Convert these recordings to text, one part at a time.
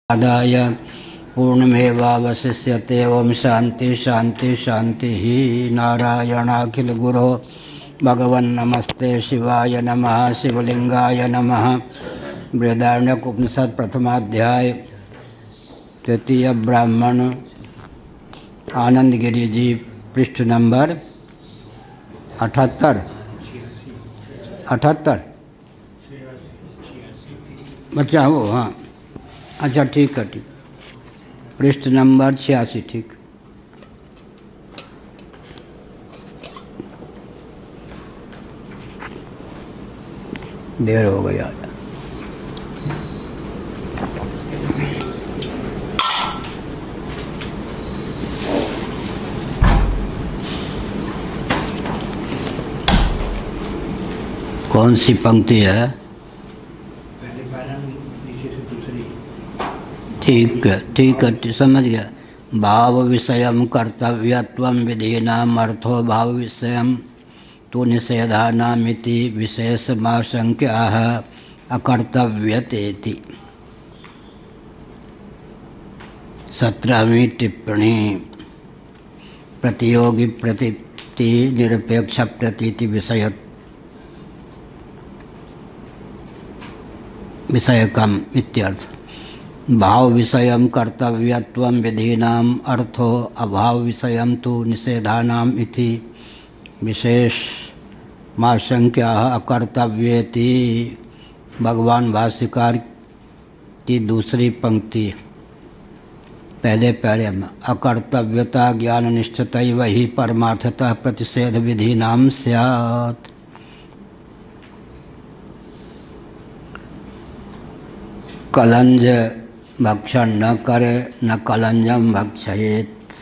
आदाय पूर्णमेवावशिष्यते। ओम शांति शांति शांति ही। नारायणाखिल गुरो भगवन् नमस्ते शिवाय नमः। शिवलिंगाय नमः। बृहदारण्यक उपनिषद प्रथमाध्याय तृतीय ब्राह्मण आनंद गिरि जी पृष्ठ नंबर 78। बच्चा हो? हाँ, अच्छा ठीक है, ठीक। पृष्ठ नंबर 86, ठीक। देर हो गई आज। कौन सी पंक्ति है? ठीक है, ठीक है, समझ गया। भाव विषयम कर्तव्यत्वम विधीनाम अर्थो भाव विषयम तो निषेधानामिति विशेषमाशंक्याः अकर्तव्यतेति। 17वीं टिप्पणी। प्रतियोगी प्रतीति निरपेक्ष प्रतीति विषयकम इत्यर्थ। भाव विषयम कर्तव्यत्वम विधीनाम अर्थो अभाव विषयम तो निषेधानाम इति विशेषमाशंक्या अकर्तव्येति। भगवान भाष्यकार की दूसरी पंक्ति पहले में अकर्तव्यता ज्ञान निष्ठतैव ही परमार्थतः प्रतिषेध विधीनाम स्यात्। कलंज भक्षण न करे न कलंजम भक्षयेत।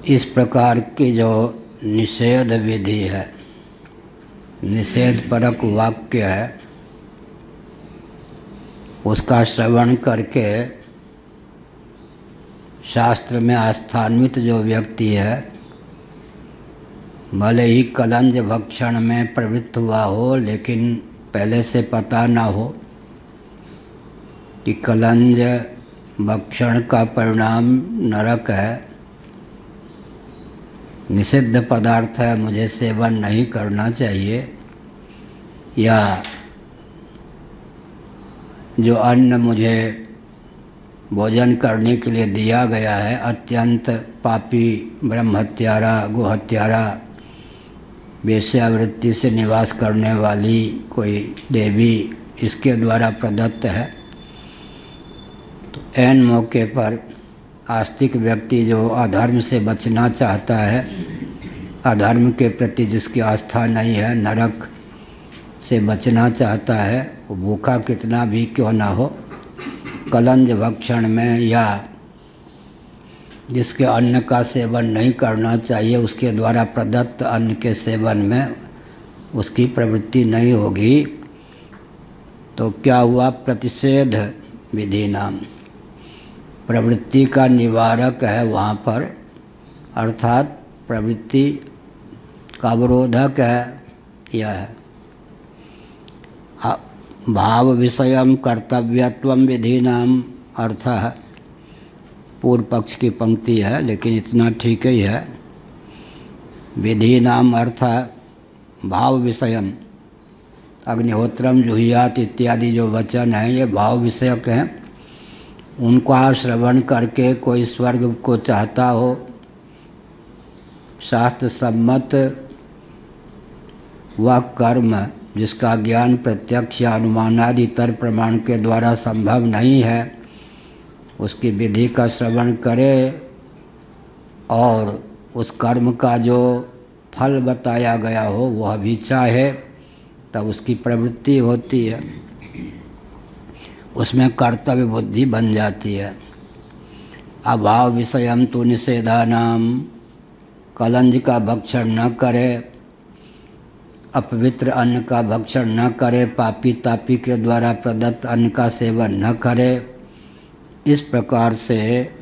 इस प्रकार की जो निषेध विधि है, निषेध परक वाक्य है, उसका श्रवण करके शास्त्र में आस्थान्वित जो व्यक्ति है, भले ही कलंज भक्षण में प्रवृत्त हुआ हो, लेकिन पहले से पता ना हो कि कलंज भक्षण का परिणाम नरक है, निषिद्ध पदार्थ है, मुझे सेवन नहीं करना चाहिए, या जो अन्न मुझे भोजन करने के लिए दिया गया है अत्यंत पापी, ब्रह्म हत्यारा, गो हत्यारा, वेश्यावृत्ति से निवास करने वाली कोई देवी इसके द्वारा प्रदत्त है, तो ऐन मौके पर आस्तिक व्यक्ति जो अधर्म से बचना चाहता है, अधर्म के प्रति जिसकी आस्था नहीं है, नरक से बचना चाहता है, वो भूखा कितना भी क्यों ना हो, कलंज भक्षण में या जिसके अन्न का सेवन नहीं करना चाहिए उसके द्वारा प्रदत्त अन्न के सेवन में उसकी प्रवृत्ति नहीं होगी। तो क्या हुआ? प्रतिषेध विधि नाम प्रवृत्ति का निवारक है वहाँ पर, अर्थात प्रवृत्ति का अवरोधक है यह है। भाव विषयम कर्तव्यत्वम विधि नाम अर्थ है। पूर्व पक्ष की पंक्ति है, लेकिन इतना ठीक ही है। विधि नाम अर्थ भाव विषयम, अग्निहोत्रम जुहियात इत्यादि जो वचन हैं ये भाव विषयक हैं। उनका श्रवण करके कोई स्वर्ग को चाहता हो, शास्त्र सम्मत वह कर्म जिसका ज्ञान प्रत्यक्ष या अनुमानादि तर प्रमाण के द्वारा संभव नहीं है, उसकी विधि का श्रवण करे और उस कर्म का जो फल बताया गया हो वह भी चाहे, तब उसकी प्रवृत्ति होती है, उसमें कर्तव्य बुद्धि बन जाती है। अभाव विषयम तो निषेधानाम, कलंज का भक्षण न करे, अपवित्र अन्न का भक्षण न करे, पापी तापी के द्वारा प्रदत्त अन्न का सेवन न करे। इस प्रकार से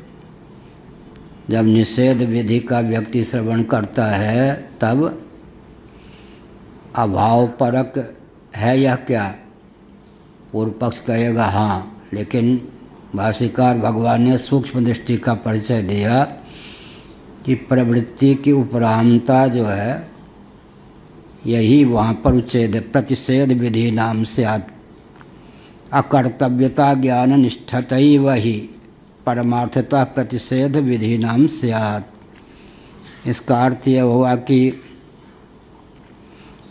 जब निषेध विधि का व्यक्ति श्रवण करता है तब अभाव परक है यह क्या? पूर्व पक्ष कहेगा हाँ, लेकिन भाष्यकार भगवान ने सूक्ष्म दृष्टि का परिचय दिया कि प्रवृत्ति की उपरामता जो है यही वहाँ पर उच्छेद प्रतिषेध विधि नाम से अकर्तव्यता ज्ञान निष्ठतैव ही परमार्थता प्रतिषेध विधि नाम स्यात्। इसका अर्थ यह हुआ कि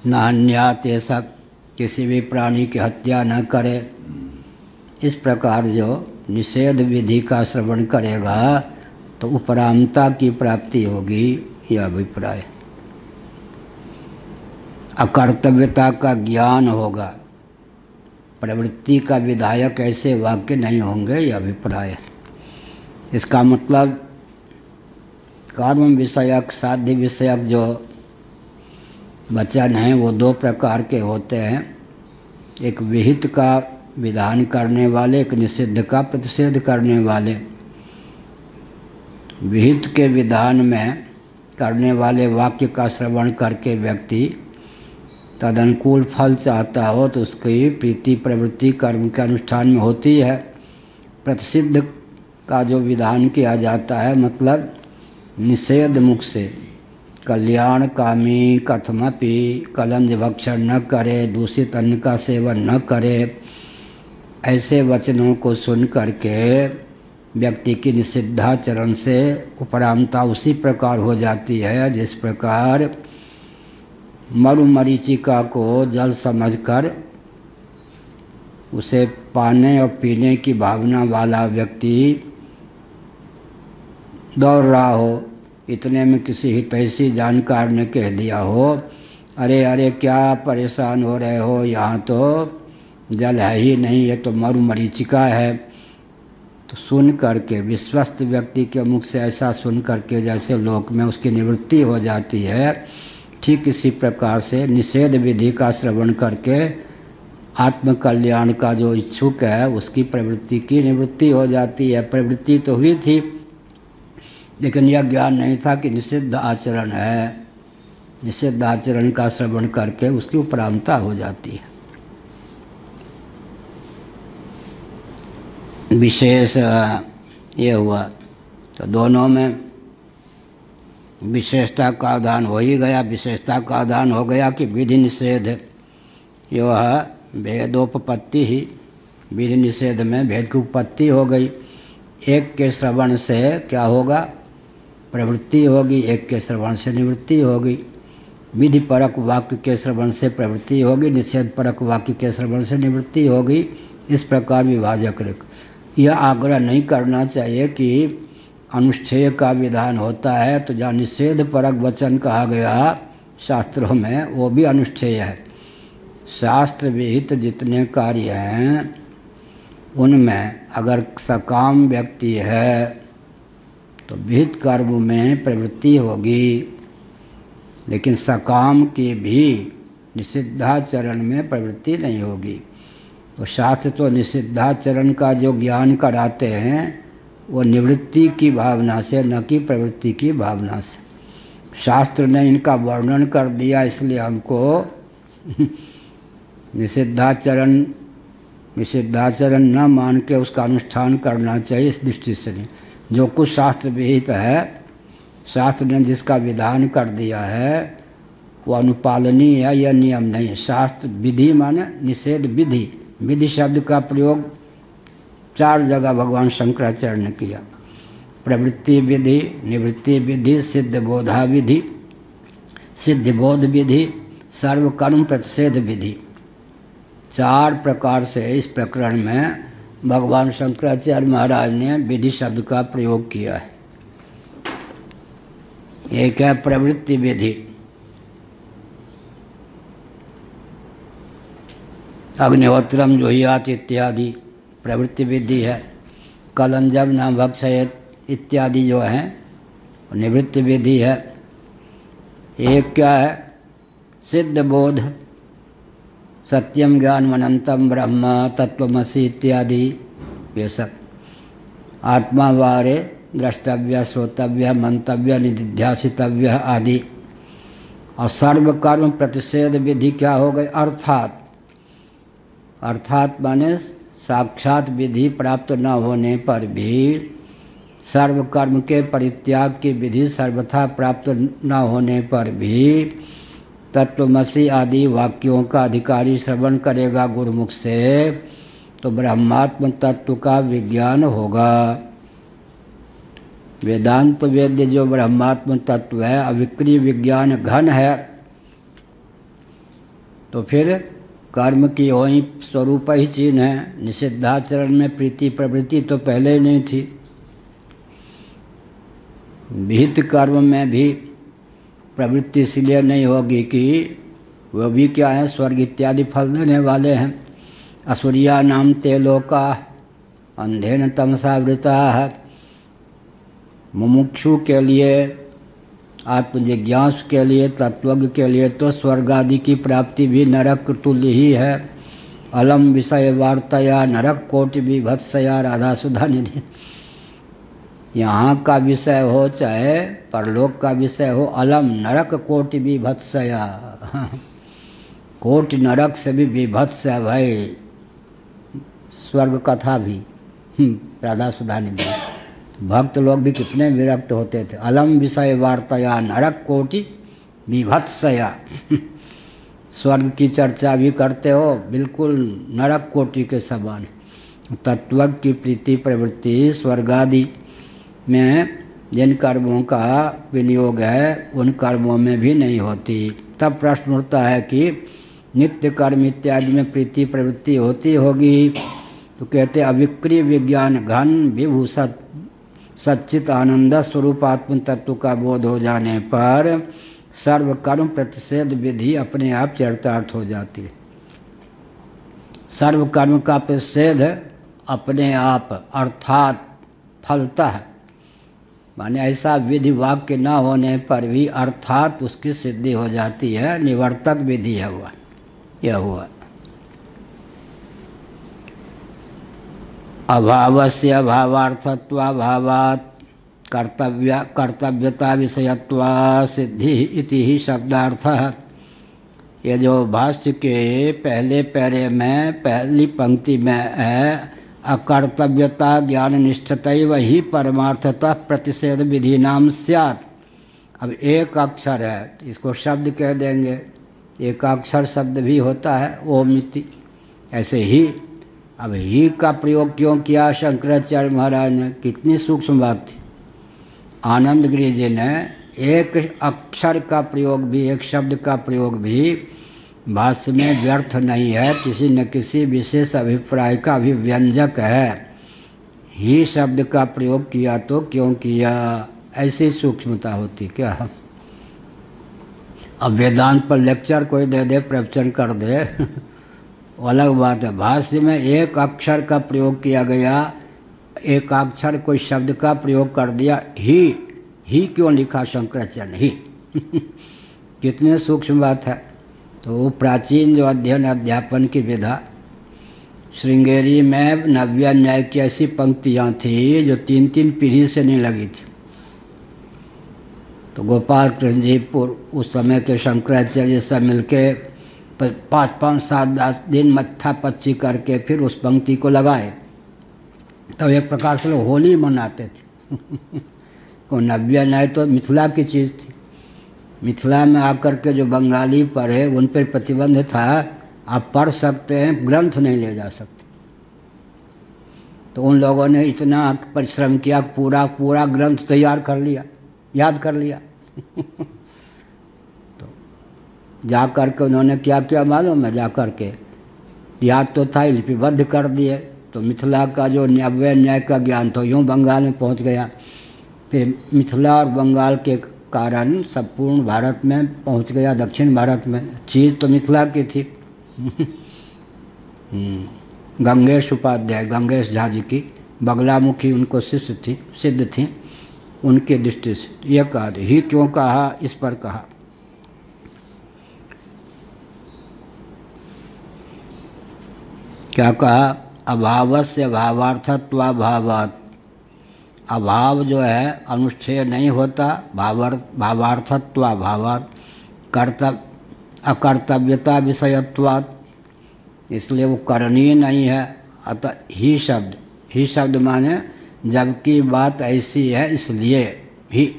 नान्यात ये सब किसी भी प्राणी की हत्या न करे, इस प्रकार जो निषेध विधि का श्रवण करेगा तो उपरामता की प्राप्ति होगी, यह अभिप्राय। अकर्तव्यता का ज्ञान होगा, प्रवृत्ति का विधायक ऐसे वाक्य नहीं होंगे, यह अभिप्राय। इसका मतलब कर्म विषयक साध्य विषयक जो वचन हैं वो दो प्रकार के होते हैं, एक विहित का विधान करने वाले, एक निषिद्ध का प्रतिषेध करने वाले। विहित के विधान में करने वाले वाक्य का श्रवण करके व्यक्ति तदनुकूल फल चाहता हो तो उसकी प्रीति प्रवृत्ति कर्म के अनुष्ठान में होती है। प्रतिषिद्ध का जो विधान किया जाता है मतलब निषेध मुख से, कल्याण कामी कथमपि कलंज भक्षण न करे, दूषित अन्न का सेवन न करे, ऐसे वचनों को सुन करके व्यक्ति की निषिद्धाचरण से उपरामता उसी प्रकार हो जाती है जिस प्रकार मरुमरीचिका को जल समझकर उसे पाने और पीने की भावना वाला व्यक्ति दौड़ रहा हो, इतने में किसी हितैषी जानकार ने कह दिया हो, अरे अरे क्या परेशान हो रहे हो, यहाँ तो जल है ही नहीं, ये तो मरुमरीचिका है। तो सुन करके विश्वस्त व्यक्ति के मुख से ऐसा सुन करके जैसे लोक में उसकी निवृत्ति हो जाती है, ठीक इसी प्रकार से निषेध विधि का श्रवण करके आत्मकल्याण का जो इच्छुक है उसकी प्रवृत्ति की निवृत्ति हो जाती है। प्रवृत्ति तो हुई थी लेकिन यह ज्ञान नहीं था कि निषिद्ध आचरण है, निषिद्ध आचरण का श्रवण करके उसकी उपरामता हो जाती है। विशेष ये हुआ तो दोनों में विशेषता का आधान हो ही गया। विशेषता का आधान हो गया कि विधि निषेध यो है भेदोपपत्ति ही, विधि निषेध में भेद की उपपत्ति हो गई। एक के श्रवण से क्या होगा, प्रवृत्ति होगी, एक के श्रवण से निवृत्ति होगी। विधि परक वाक्य के श्रवण से प्रवृत्ति होगी, निषेध परक वाक्य के श्रवण से निवृत्ति होगी। इस प्रकार विभाजक रेख। यह आग्रह नहीं करना चाहिए कि अनुष्ठेय का विधान होता है तो जहाँ निषेध परक वचन कहा गया शास्त्रों में वो भी अनुष्ठेय है। शास्त्र विहित जितने कार्य हैं उनमें अगर सकाम व्यक्ति है तो विहित कर्म में प्रवृत्ति होगी, लेकिन सकाम की भी निषिद्धाचरण में प्रवृत्ति नहीं होगी। तो शास्त्र तो निषिद्धाचरण का जो ज्ञान कराते हैं वो निवृत्ति की भावना से, न कि प्रवृत्ति की भावना से। शास्त्र ने इनका वर्णन कर दिया इसलिए हमको निषिद्धाचरण न मान के उसका अनुष्ठान करना चाहिए, इस दृष्टि से नहीं। जो कुछ शास्त्र विहित है, शास्त्र ने जिसका विधान कर दिया है वो अनुपालनीय है, यह नियम नहीं। शास्त्र विधि माने निषेध विधि, विधि शब्द का प्रयोग 4 जगह भगवान शंकराचार्य ने किया। प्रवृत्ति विधि, निवृत्ति विधि, सिद्ध बोधा विधि, सिद्ध बोध विधि, सर्वकर्म प्रतिषेध विधि। 4 प्रकार से इस प्रकरण में भगवान शंकराचार्य महाराज ने विधि शब्द का प्रयोग किया है। एक है प्रवृत्ति विधि, अग्निहोत्रम जुहियात इत्यादि प्रवृत्ति विधि है। कलंजब न भक्षयेत इत्यादि जो हैं निवृत्ति विधि है। एक क्या है, सिद्ध बोध, सत्यम ज्ञान अनंतम ब्रह्म तत्वमसि इत्यादि, ये सब आत्मा वारे द्रष्टव्य श्रोतव्य मंतव्य निधिध्यासितव्य आदि। और सर्वकर्म प्रतिषेध विधि क्या हो गई, अर्थात अर्थात माने साक्षात विधि प्राप्त न होने पर भी सर्व कर्म के परित्याग की विधि सर्वथा प्राप्त न होने पर भी तत्वमसि आदि वाक्यों का अधिकारी श्रवण करेगा गुरुमुख से तो ब्रह्मात्म तत्व का विज्ञान होगा। वेदांत वेद्य जो ब्रह्मात्म तत्व है अविक्रिय विज्ञान घन है, तो फिर कर्म की वही स्वरूप ही चीन है। निषिद्धाचरण में प्रीति प्रवृत्ति तो पहले ही नहीं थी। विहित कर्म में भी प्रवृत्ति इसलिए नहीं होगी कि वह भी क्या है, स्वर्ग इत्यादि फल देने वाले हैं। असुरिया नाम ते लोका अंधेन तमसावृता है। मुमुक्षु के लिए, आत्मजिज्ञासु के लिए, तत्वज्ञ के लिए तो स्वर्ग आदि की प्राप्ति भी नरक तुल्य ही है। अलम विषय वार्तया नरक कोटि विभत्सया राधा सुधा निधि। यहाँ का विषय हो चाहे परलोक का विषय हो, अलम नरक कोटि विभत्सया। कोटि नरक से भी विभत्स है भाई स्वर्ग कथा भी। राधा सुधा निधि भक्त लोग भी कितने विरक्त होते थे। अलम विषय वार्तया नरक कोटि विभत्सया। स्वर्ग की चर्चा भी करते हो, बिल्कुल नरक कोटि के समान। तत्व की प्रीति प्रवृत्ति स्वर्ग आदि में जिन कर्मों का विनियोग है उन कर्मों में भी नहीं होती। तब प्रश्न उठता है कि नित्य कर्म इत्यादि में प्रीति प्रवृत्ति होती होगी, तो कहते अविक्रिय विज्ञान घन विभूषत सच्चित आनंद स्वरूप आत्म तत्व का बोध हो जाने पर सर्व कर्म प्रतिषेध विधि अपने आप चरितार्थ हो जाती है। सर्व कर्म का प्रतिषेध अपने आप अर्थात फलतः, माने ऐसा विधि वाक्य न होने पर भी अर्थात उसकी सिद्धि हो जाती है। निवर्तक विधि है हुआ, यह हुआ। अभावस्य अभावार्थत्वाभावात् कर्तव्यता विषयत्वा सिद्धि इति ही शब्दार्थः। ये जो भाष्य के पहले पैरे में पहली पंक्ति में है, अकर्तव्यता ज्ञान निष्ठतैव ही परमार्थतः प्रतिषेध विधि नाम स्यात्। अब एक अक्षर है, इसको शब्द कह देंगे। एक अक्षर शब्द भी होता है ओम इति, ऐसे ही। अब ही का प्रयोग क्यों किया शंकराचार्य महाराज ने, कितनी सूक्ष्म बात थी। आनंद गिरि जी ने एक अक्षर का प्रयोग भी, एक शब्द का प्रयोग भी भाष्य में व्यर्थ नहीं है, किसी न किसी विशेष अभिप्राय का अभिव्यंजक है। ही शब्द का प्रयोग किया तो क्यों किया, ऐसी सूक्ष्मता होती क्या। अब वेदांत पर लेक्चर कोई दे दे, प्रवचन कर दे, अलग बात है। भाष्य में एक अक्षर का प्रयोग किया गया, एक अक्षर कोई शब्द का प्रयोग कर दिया। ही क्यों लिखा शंकराचार्य ने, ही कितने सूक्ष्म बात है। तो प्राचीन जो अध्ययन अध्यापन की विधा, श्रृंगेरी में नव्य न्याय की ऐसी पंक्तियाँ थी जो 3-3 पीढ़ी से नहीं लगी थी। तो गोपाल कृष्ण जी उस समय के शंकराचार्य सब मिलके 5-5, 7-10 दिन मत्था पच्ची करके फिर उस पंक्ति को लगाए। तब एक प्रकार से लोग होली मनाते थे। को नव्य न्याय तो मिथिला की चीज़ थी। मिथिला में आकर के जो बंगाली पढ़े उन पर प्रतिबंध था, आप पढ़ सकते हैं, ग्रंथ नहीं ले जा सकते। तो उन लोगों ने इतना परिश्रम किया, पूरा ग्रंथ तैयार कर लिया, याद कर लिया। तो जा कर के उन्होंने क्या किया मालूम है, जा कर के याद तो था, लिपिबद्ध कर दिए। तो मिथिला का जो नव्य न्याय का ज्ञान तो यूँ बंगाल में पहुंच गया। फिर मिथिला और बंगाल के कारण संपूर्ण भारत में पहुंच गया, दक्षिण भारत में। चीज़ तो मिथिला की थी। गंगेश उपाध्याय, गंगेश झा जी की बगलामुखी उनको शिष्य थी, सिद्ध थी, उनकी दृष्टि से यह कहा। ही क्यों कहा, इस पर कहा। क्या कहा, अभावस्य अभावार्थत्वाभावात्। अभाव जो है अनुच्छेय नहीं होता, भावार्थत्वाभावात्। अकर्तव्यता विषयत्वात्, इसलिए वो करणीय नहीं है। अतः ही शब्द माने जबकि बात ऐसी है इसलिए, ही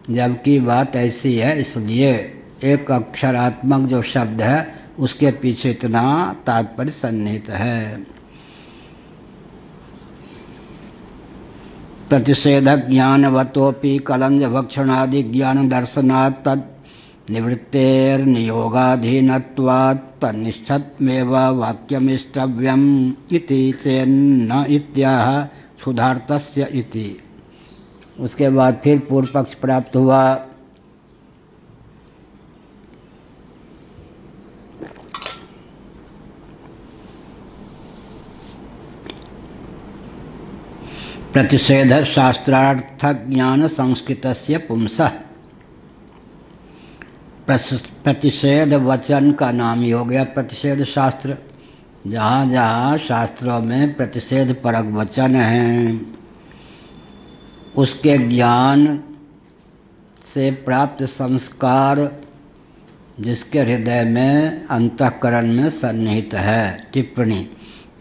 जबकि बात ऐसी है इसलिए एक अक्षरात्मक जो शब्द है उसके पीछे इतना तात्पर्य सन्निहित है। प्रतिषेधक ज्ञानवतोपि कलंज भक्षणादि ज्ञान दर्शनात् तद निवृत्तेर्नियोगाधीनत्वात् तन्निष्ठत्वेव वाक्यमिष्टव्यम् इति चेन्न इत्याह क्षुधार्तस्य इति। उसके बाद फिर पूर्व पक्ष प्राप्त हुआ। प्रतिषेध शास्त्रार्थ ज्ञान संस्कृतस्य पुंसः। प्रतिषेध वचन का नाम ही हो गया प्रतिषेध शास्त्र। जहाँ जहाँ शास्त्रों में प्रतिषेध परक वचन हैं उसके ज्ञान से प्राप्त संस्कार जिसके हृदय में अंतःकरण में सन्निहित है। टिप्पणी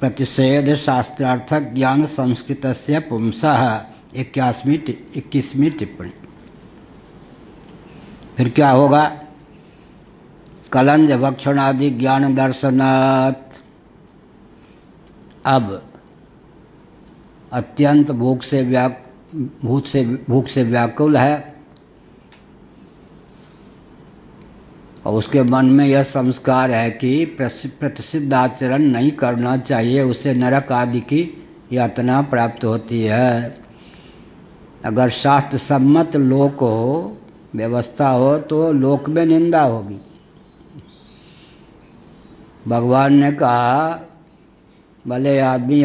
प्रतिषेध शास्त्रार्थक ज्ञान संस्कृतस्य पुंसः 21वीं टिप्पणी। फिर क्या होगा? कलंज भक्षणादि ज्ञान दर्शनात्। अब अत्यंत भूख से व्याकुल है और उसके मन में यह संस्कार है कि प्रतिषिद्ध आचरण नहीं करना चाहिए, उससे नरक आदि की यातना प्राप्त होती है। अगर शास्त्र सम्मत लोक हो, व्यवस्था हो, तो लोक में निंदा होगी। भगवान ने कहा भले आदमी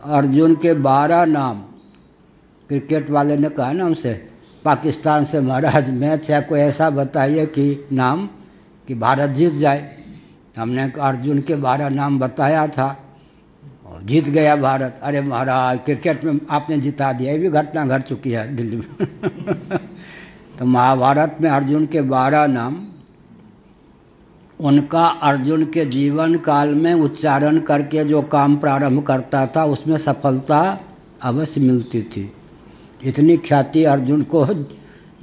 अर्जुन के 12 नाम, क्रिकेट वाले ने कहा ना हमसे पाकिस्तान से, महाराज मैच है कोई ऐसा बताइए कि नाम कि भारत जीत जाए। हमने अर्जुन के 12 नाम बताया था और जीत गया भारत। अरे महाराज क्रिकेट में आपने जिता दिया, ये भी घटना घट चुकी है दिल्ली में। तो महाभारत में अर्जुन के 12 नाम उनका अर्जुन के जीवन काल में उच्चारण करके जो काम प्रारंभ करता था उसमें सफलता अवश्य मिलती थी। इतनी ख्याति अर्जुन को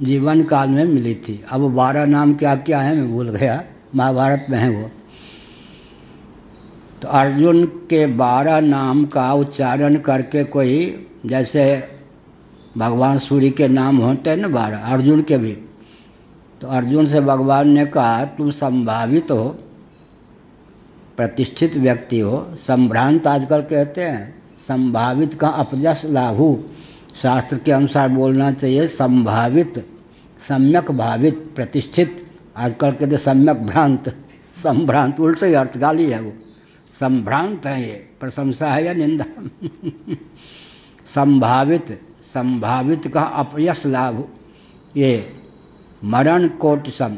जीवन काल में मिली थी। अब 12 नाम क्या क्या है मैं भूल गया, महाभारत में है वो। तो अर्जुन के 12 नाम का उच्चारण करके कोई, जैसे भगवान सूर्य के नाम होते हैं ना 12, अर्जुन के भी। तो अर्जुन से भगवान ने कहा तुम संभावित हो, प्रतिष्ठित व्यक्ति हो। संभ्रांत आजकल कहते हैं, संभावित का अपजस लाभू। शास्त्र के अनुसार बोलना चाहिए संभावित, सम्यक भावित, प्रतिष्ठित। आजकल कहते सम्यक भ्रांत, संभ्रांत उल्टे अर्थ, गाली है वो। संभ्रांत है ये, प्रशंसा है या निंदा? संभावित, संभावित का अपयश लाभ, ये मरण कोटि सम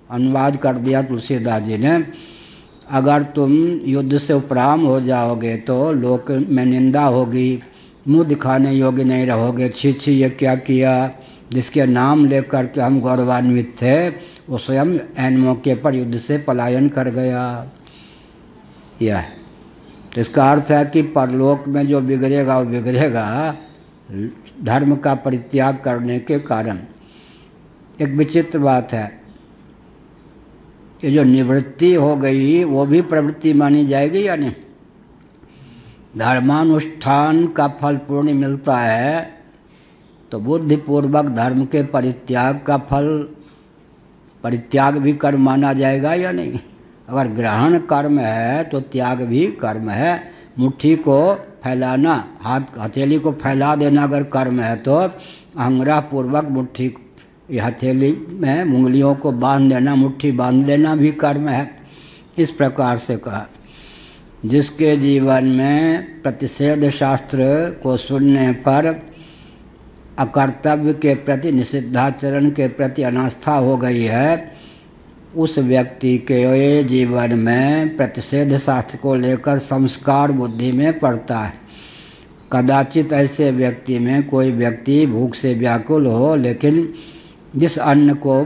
अनुवाद कर दिया तुलसीदास जी ने। अगर तुम युद्ध से उपराम हो जाओगे तो लोक में निंदा होगी, मुंह दिखाने योग्य नहीं रहोगे। छी छी ये क्या किया, जिसके नाम लेकर के हम गौरवान्वित थे वो स्वयं ऐन मौके पर युद्ध से पलायन कर गया। यह तो इसका अर्थ है कि परलोक में जो बिगड़ेगा वो बिगड़ेगा धर्म का परित्याग करने के कारण। एक विचित्र बात है, ये जो निवृत्ति हो गई वो भी प्रवृत्ति मानी जाएगी या नहीं? धर्मानुष्ठान का फल पूर्ण मिलता है तो बुद्धिपूर्वक धर्म के परित्याग का फल, परित्याग भी कर्म माना जाएगा या नहीं? अगर ग्रहण कर्म है तो त्याग भी कर्म है। मुट्ठी को फैलाना, हथेली को फैला देना अगर कर्म है तो अंगुरा पूर्वक मुट्ठी हथेली में उंगलियों को बांध देना, मुट्ठी बांध लेना भी कर्म है। इस प्रकार से कहा जिसके जीवन में प्रतिषेध शास्त्र को सुनने पर अकर्तव्य के प्रति, निषिद्धाचरण के प्रति अनास्था हो गई है, उस व्यक्ति के जीवन में प्रतिषेध शास्त्र को लेकर संस्कार बुद्धि में पड़ता है। कदाचित ऐसे व्यक्ति में कोई व्यक्ति भूख से व्याकुल हो, लेकिन जिस अन्न को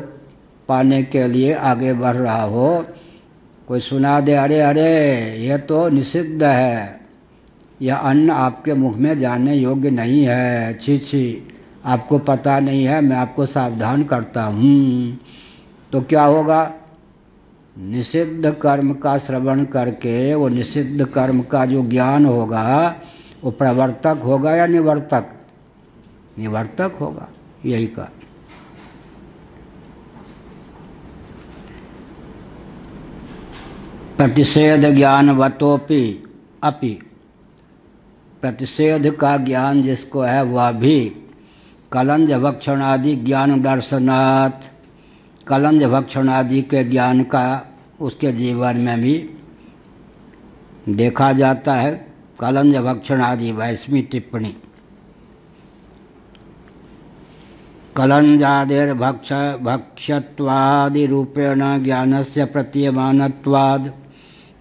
पाने के लिए आगे बढ़ रहा हो कोई सुना दे, अरे अरे ये तो निषिद्ध है, यह अन्न आपके मुख में जाने योग्य नहीं है, छी छी, आपको पता नहीं है, मैं आपको सावधान करता हूँ, तो क्या होगा? निषिद्ध कर्म का श्रवण करके वो निषिद्ध कर्म का जो ज्ञान होगा वो प्रवर्तक होगा या निवर्तक? निवर्तक होगा। यही का प्रतिषेध ज्ञानवतोपि अपि, प्रतिषेध का ज्ञान जिसको है वह भी कलंज भक्षण आदि ज्ञान दर्शनात्, कलंज भक्षण आदि के ज्ञान का उसके जीवन में भी देखा जाता है। कलंज भक्षण आदि 22वीं टिप्पणी। कलंजादेर भक्ष्यत्वादि रूपेण ज्ञानस्य प्रतीयमानत्वाद्,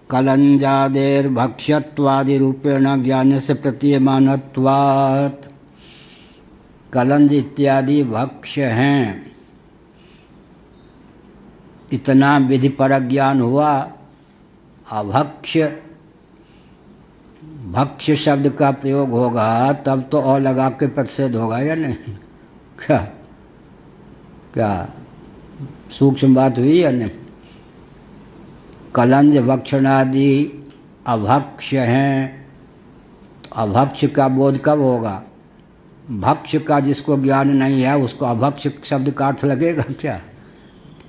कलंजादेर भक्ष्यत्वादि रूपेण ज्ञानस्य प्रतीयमानत्वात्। कलंज इत्यादि भक्ष्य हैं, इतना विधि पर ज्ञान हुआ। अभक्ष्य, भक्ष्य शब्द का प्रयोग होगा तब तो और लगा के प्रतिषेध होगा या नहीं? क्या क्या सूक्ष्म बात हुई या नहीं? कलंज भक्षणादि अभक्ष्य हैं, तो अभक्ष्य का बोध कब होगा? भक्ष्य का जिसको ज्ञान नहीं है उसको अभक्ष्य शब्द का अर्थ लगेगा क्या?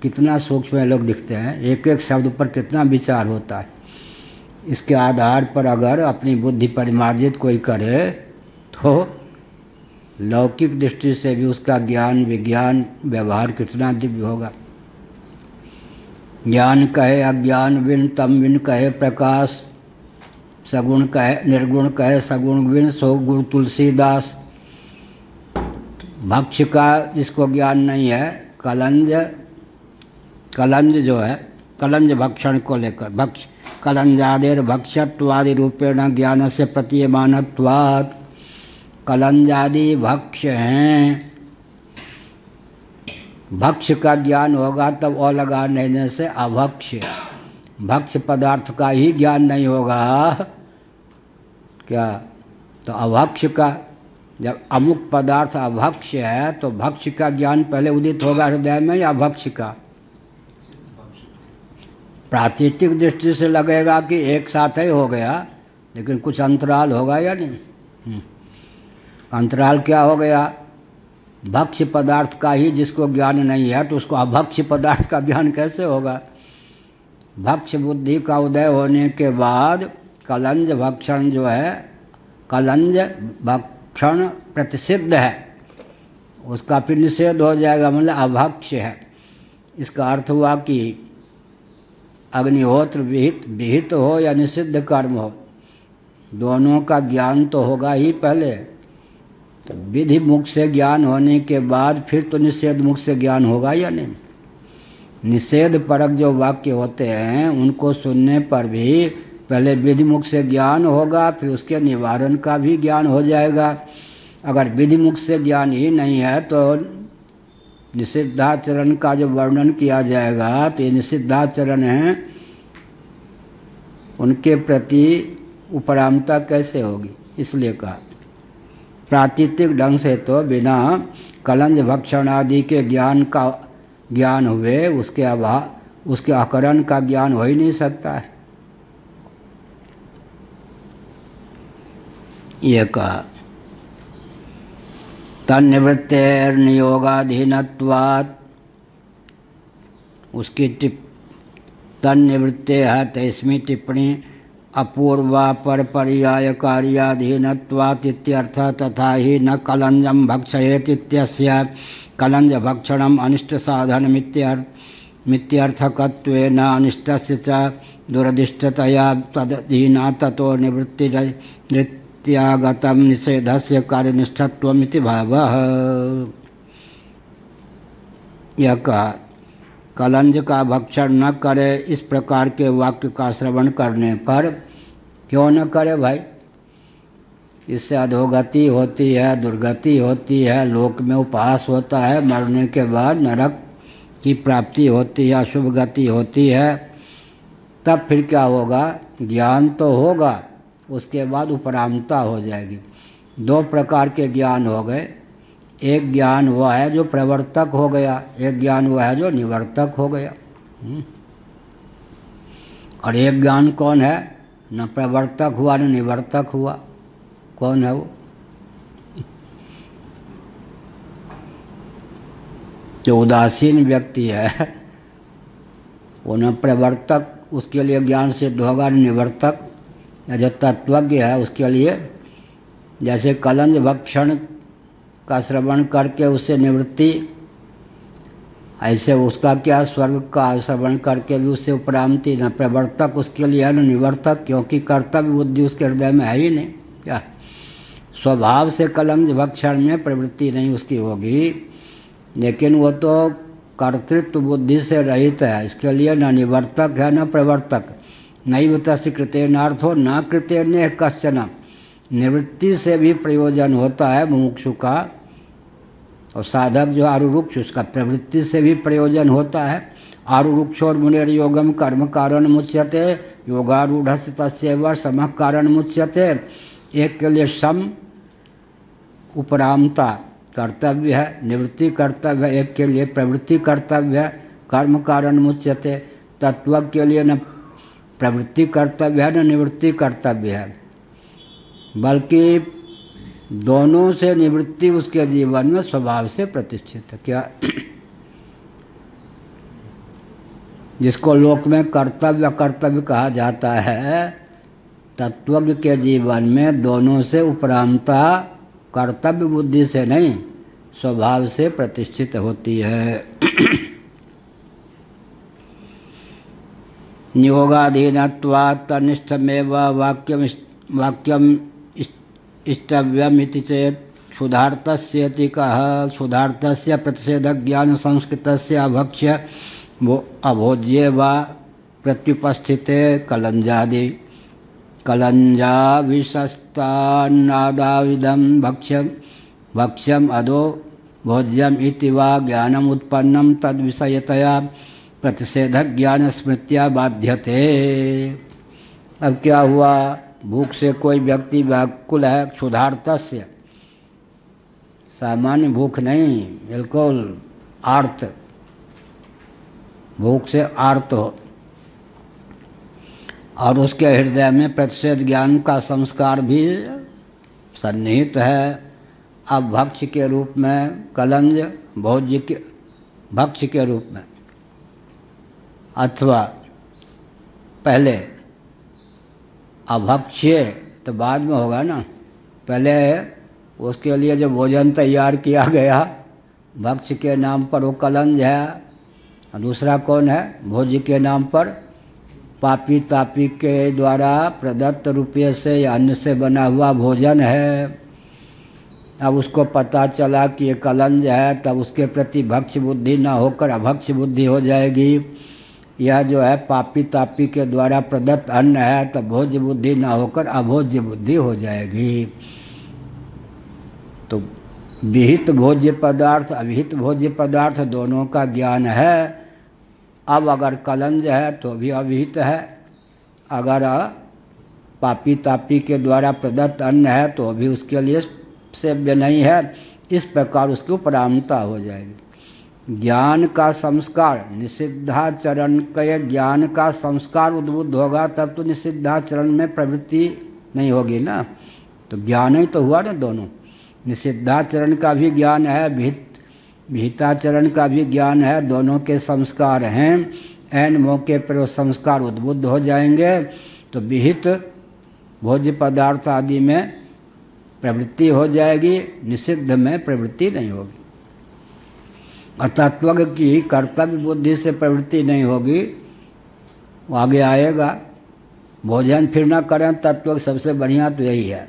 कितना सूक्ष्म लोग लिखते हैं, एक एक शब्द पर कितना विचार होता है। इसके आधार पर अगर अपनी बुद्धि परिमार्जित कोई करे तो लौकिक दृष्टि से भी उसका ज्ञान, विज्ञान, व्यवहार कितना दिव्य होगा। ज्ञान कहे अज्ञान विन, तम विन कहे प्रकाश, सगुण कहे निर्गुण कहे सगुण विन, सो गुण तुलसीदास। भक्ष्य का जिसको ज्ञान नहीं है, कलंज जो है, कलंज भक्षण को लेकर भक्ष, कलंजादेर भक्ष्यत्वादि रूपेण ज्ञान से प्रतीयमानत्वात्। कलंजादि भक्ष्य हैं, भक्ष्य का ज्ञान होगा तब और लगा लेने से अभक्ष्य, भक्ष्य पदार्थ का ही ज्ञान नहीं होगा क्या? तो अभक्ष्य का, जब अमुक पदार्थ अभक्ष्य है तो भक्ष्य का ज्ञान पहले उदित होगा हृदय में या भक्ष्य का? प्रातीतिक दृष्टि से लगेगा कि एक साथ ही हो गया, लेकिन कुछ अंतराल होगा या नहीं? अंतराल क्या हो गया? भक्ष्य पदार्थ का ही जिसको ज्ञान नहीं है तो उसको अभक्ष्य पदार्थ का ज्ञान कैसे होगा? भक्ष्य बुद्धि का उदय होने के बाद कलंज भक्षण जो है, कलंज भक्षण प्रतिषिद्ध है, उसका फिर निषेध हो जाएगा, मतलब अभक्ष्य है। इसका अर्थ हुआ कि अग्निहोत्र विहित हो या निषिद्ध कर्म हो, दोनों का ज्ञान तो होगा ही पहले। तो विधि मुख से ज्ञान होने के बाद फिर तो निषेध मुख से ज्ञान होगा या नहीं? निषेध परक जो वाक्य होते हैं उनको सुनने पर भी पहले विधि मुख से ज्ञान होगा, फिर उसके निवारण का भी ज्ञान हो जाएगा। अगर विधि मुख से ज्ञान ही नहीं है तो निषिद्धाचरण का जो वर्णन किया जाएगा तो ये निषिद्धाचरण हैं, उनके प्रति उपरामता कैसे होगी? इसलिए कहा प्रातीतिक ढंग से तो बिना कलंज भक्षण आदि के ज्ञान का ज्ञान हुए उसके अभाव, उसके अकरण का ज्ञान हो ही नहीं सकता है। ये कहा तन्निवृत्तेर्नियोगाधीनत्वात्, उसकी तन्निवृत्ते है 23वीं टिप्पणी। अपूर्वा पर पर्याय कार्याधीनत्वात् इत्यर्थ, तथा ही न कलंजम भक्षयेत् इत्यस्य कलंज भक्षणम अनिष्ट साधन मित्यर्थकत्वेन अनिष्टस्य च दुरदिष्टतया तदधीना ततो निवृत्त्यागतम निषेधस्य कार्यनिष्ठत्वमिति भावः। यह कहा कलंज का भक्षण न करे, इस प्रकार के वाक्य का श्रवण करने पर क्यों न करे भाई? इससे अधोगति होती है, दुर्गति होती है, लोक में उपहास होता है, मरने के बाद नरक की प्राप्ति होती है, अशुभ गति होती है। तब फिर क्या होगा, ज्ञान तो होगा, उसके बाद उपरामता हो जाएगी। दो प्रकार के ज्ञान हो गए, एक ज्ञान वह है जो प्रवर्तक हो गया, एक ज्ञान वह है जो निवर्तक हो गया। और एक ज्ञान कौन है, न प्रवर्तक हुआ न निवर्तक हुआ, कौन है वो, जो उदासीन व्यक्ति है वो न प्रवर्तक, उसके लिए ज्ञान सिद्ध होगा, न निवर्तक। जो तत्वज्ञ है उसके लिए जैसे कलंज भक्षण का श्रवण करके उससे निवृत्ति, ऐसे उसका क्या स्वर्ग का श्रवण करके भी उससे उपरांति। न प्रवर्तक उसके लिए है न निवर्तक, क्योंकि कर्तव्य बुद्धि उसके हृदय में है ही नहीं। क्या स्वभाव से कलंज भक्षण में प्रवृत्ति नहीं उसकी होगी, लेकिन वो तो कर्तृत्व बुद्धि से रहित है, इसके लिए न निवर्तक है न प्रवर्तक। नैव तस्य कृतेनार्थो न कृतेन कश्चन, निवृत्ति से भी प्रयोजन होता है मुमुक्षु का, और साधक जो आरुरुक्ष उसका प्रवृत्ति से भी प्रयोजन होता है। आरुरुक्षोर मुनेर योगम कर्म कारण मुच्यते, योगारूढ़स्य तस्यैव समः कारण मुच्यते। एक के लिए सम उपरामता कर्तव्य है, निवृत्ति कर्तव्य है, एक के लिए प्रवृत्ति कर्तव्य है, कर्म कारण मुच्यते। तत्व के लिए न प्रवृत्ति कर्तव्य है न निवृत्ति कर्तव्य है, बल्कि दोनों से निवृत्ति उसके जीवन में स्वभाव से प्रतिष्ठित है। क्या जिसको लोक में कर्तव्य कर्तव्य कहा जाता है, तत्वज्ञ के जीवन में दोनों से उपरामता कर्तव्य बुद्धि से नहीं स्वभाव से प्रतिष्ठित होती है। नियोगाधीनत्वात् तनिष्ठमेव वाक्यम इष्टव्यमिति चेत् क्षुधार्तस्येति कः। क्षुधार्तस्य प्रतिषेधज्ञान संस्कृतस्य अभक्ष्य अभोज्ये वा प्रत्युपस्थिते कलंजादि कलंजाविशस्तान्नादाविदं भक्ष्यम अदो भोज्यम इति वा ज्ञानम उत्पन्नम तद्विषयतया प्रतिषेधक ज्ञान स्मृत्या बाध्यते। अब क्या हुआ, भूख से कोई व्यक्ति व्याकुल है, क्षुधार्तस्य, सामान्य भूख नहीं, बिल्कुल आर्त, भूख से आर्त हो, और उसके हृदय में प्रतिषेध ज्ञान का संस्कार भी सन्निहित है। अब भक्ष्य के रूप में, कलंज भोज्य के भक्ष्य के रूप में, अथवा पहले अभक्ष्य तो बाद में होगा ना, पहले उसके लिए जो भोजन तैयार किया गया भक्ष्य के नाम पर वो कलंज है, और दूसरा कौन है, भोज्य के नाम पर पापी तापी के द्वारा प्रदत्त रुपये से या अन्न से बना हुआ भोजन है। अब उसको पता चला कि ये कलंज है, तब उसके प्रति भक्ष्य बुद्धि न होकर अभक्ष्य बुद्धि हो जाएगी। यह जो है पापी तापी के द्वारा प्रदत्त अन्न है, तब भोज्य बुद्धि न होकर अभोज्य बुद्धि हो जाएगी। तो विहित भोज्य पदार्थ अविहित भोज्य पदार्थ दोनों का ज्ञान है। अब अगर कलंज है तो भी अविहित है, अगर पापी तापी के द्वारा प्रदत्त अन्न है तो भी उसके लिए सेव्य नहीं है। इस प्रकार उसकी उपरामता हो जाएगी। ज्ञान का संस्कार निषिद्धाचरण के ज्ञान का संस्कार उद्बुद्ध होगा, तब तो निषिद्धाचरण में प्रवृत्ति नहीं होगी ना, तो ज्ञान ही तो हुआ ना दोनों। निषिद्धाचरण का भी ज्ञान है, विहिताचरण का भी ज्ञान है, दोनों के संस्कार हैं। ऐन मौके पर वो संस्कार उद्बुद्ध हो जाएंगे तो विहित भोज्य पदार्थ आदि में प्रवृत्ति हो जाएगी, निषिद्ध में प्रवृत्ति नहीं होगी। और तत्वज्ञ की कर्तव्य बुद्धि से प्रवृत्ति नहीं होगी, वो आगे आएगा। भोजन फिर न करें, तत्वज्ञ सबसे बढ़िया तो यही है।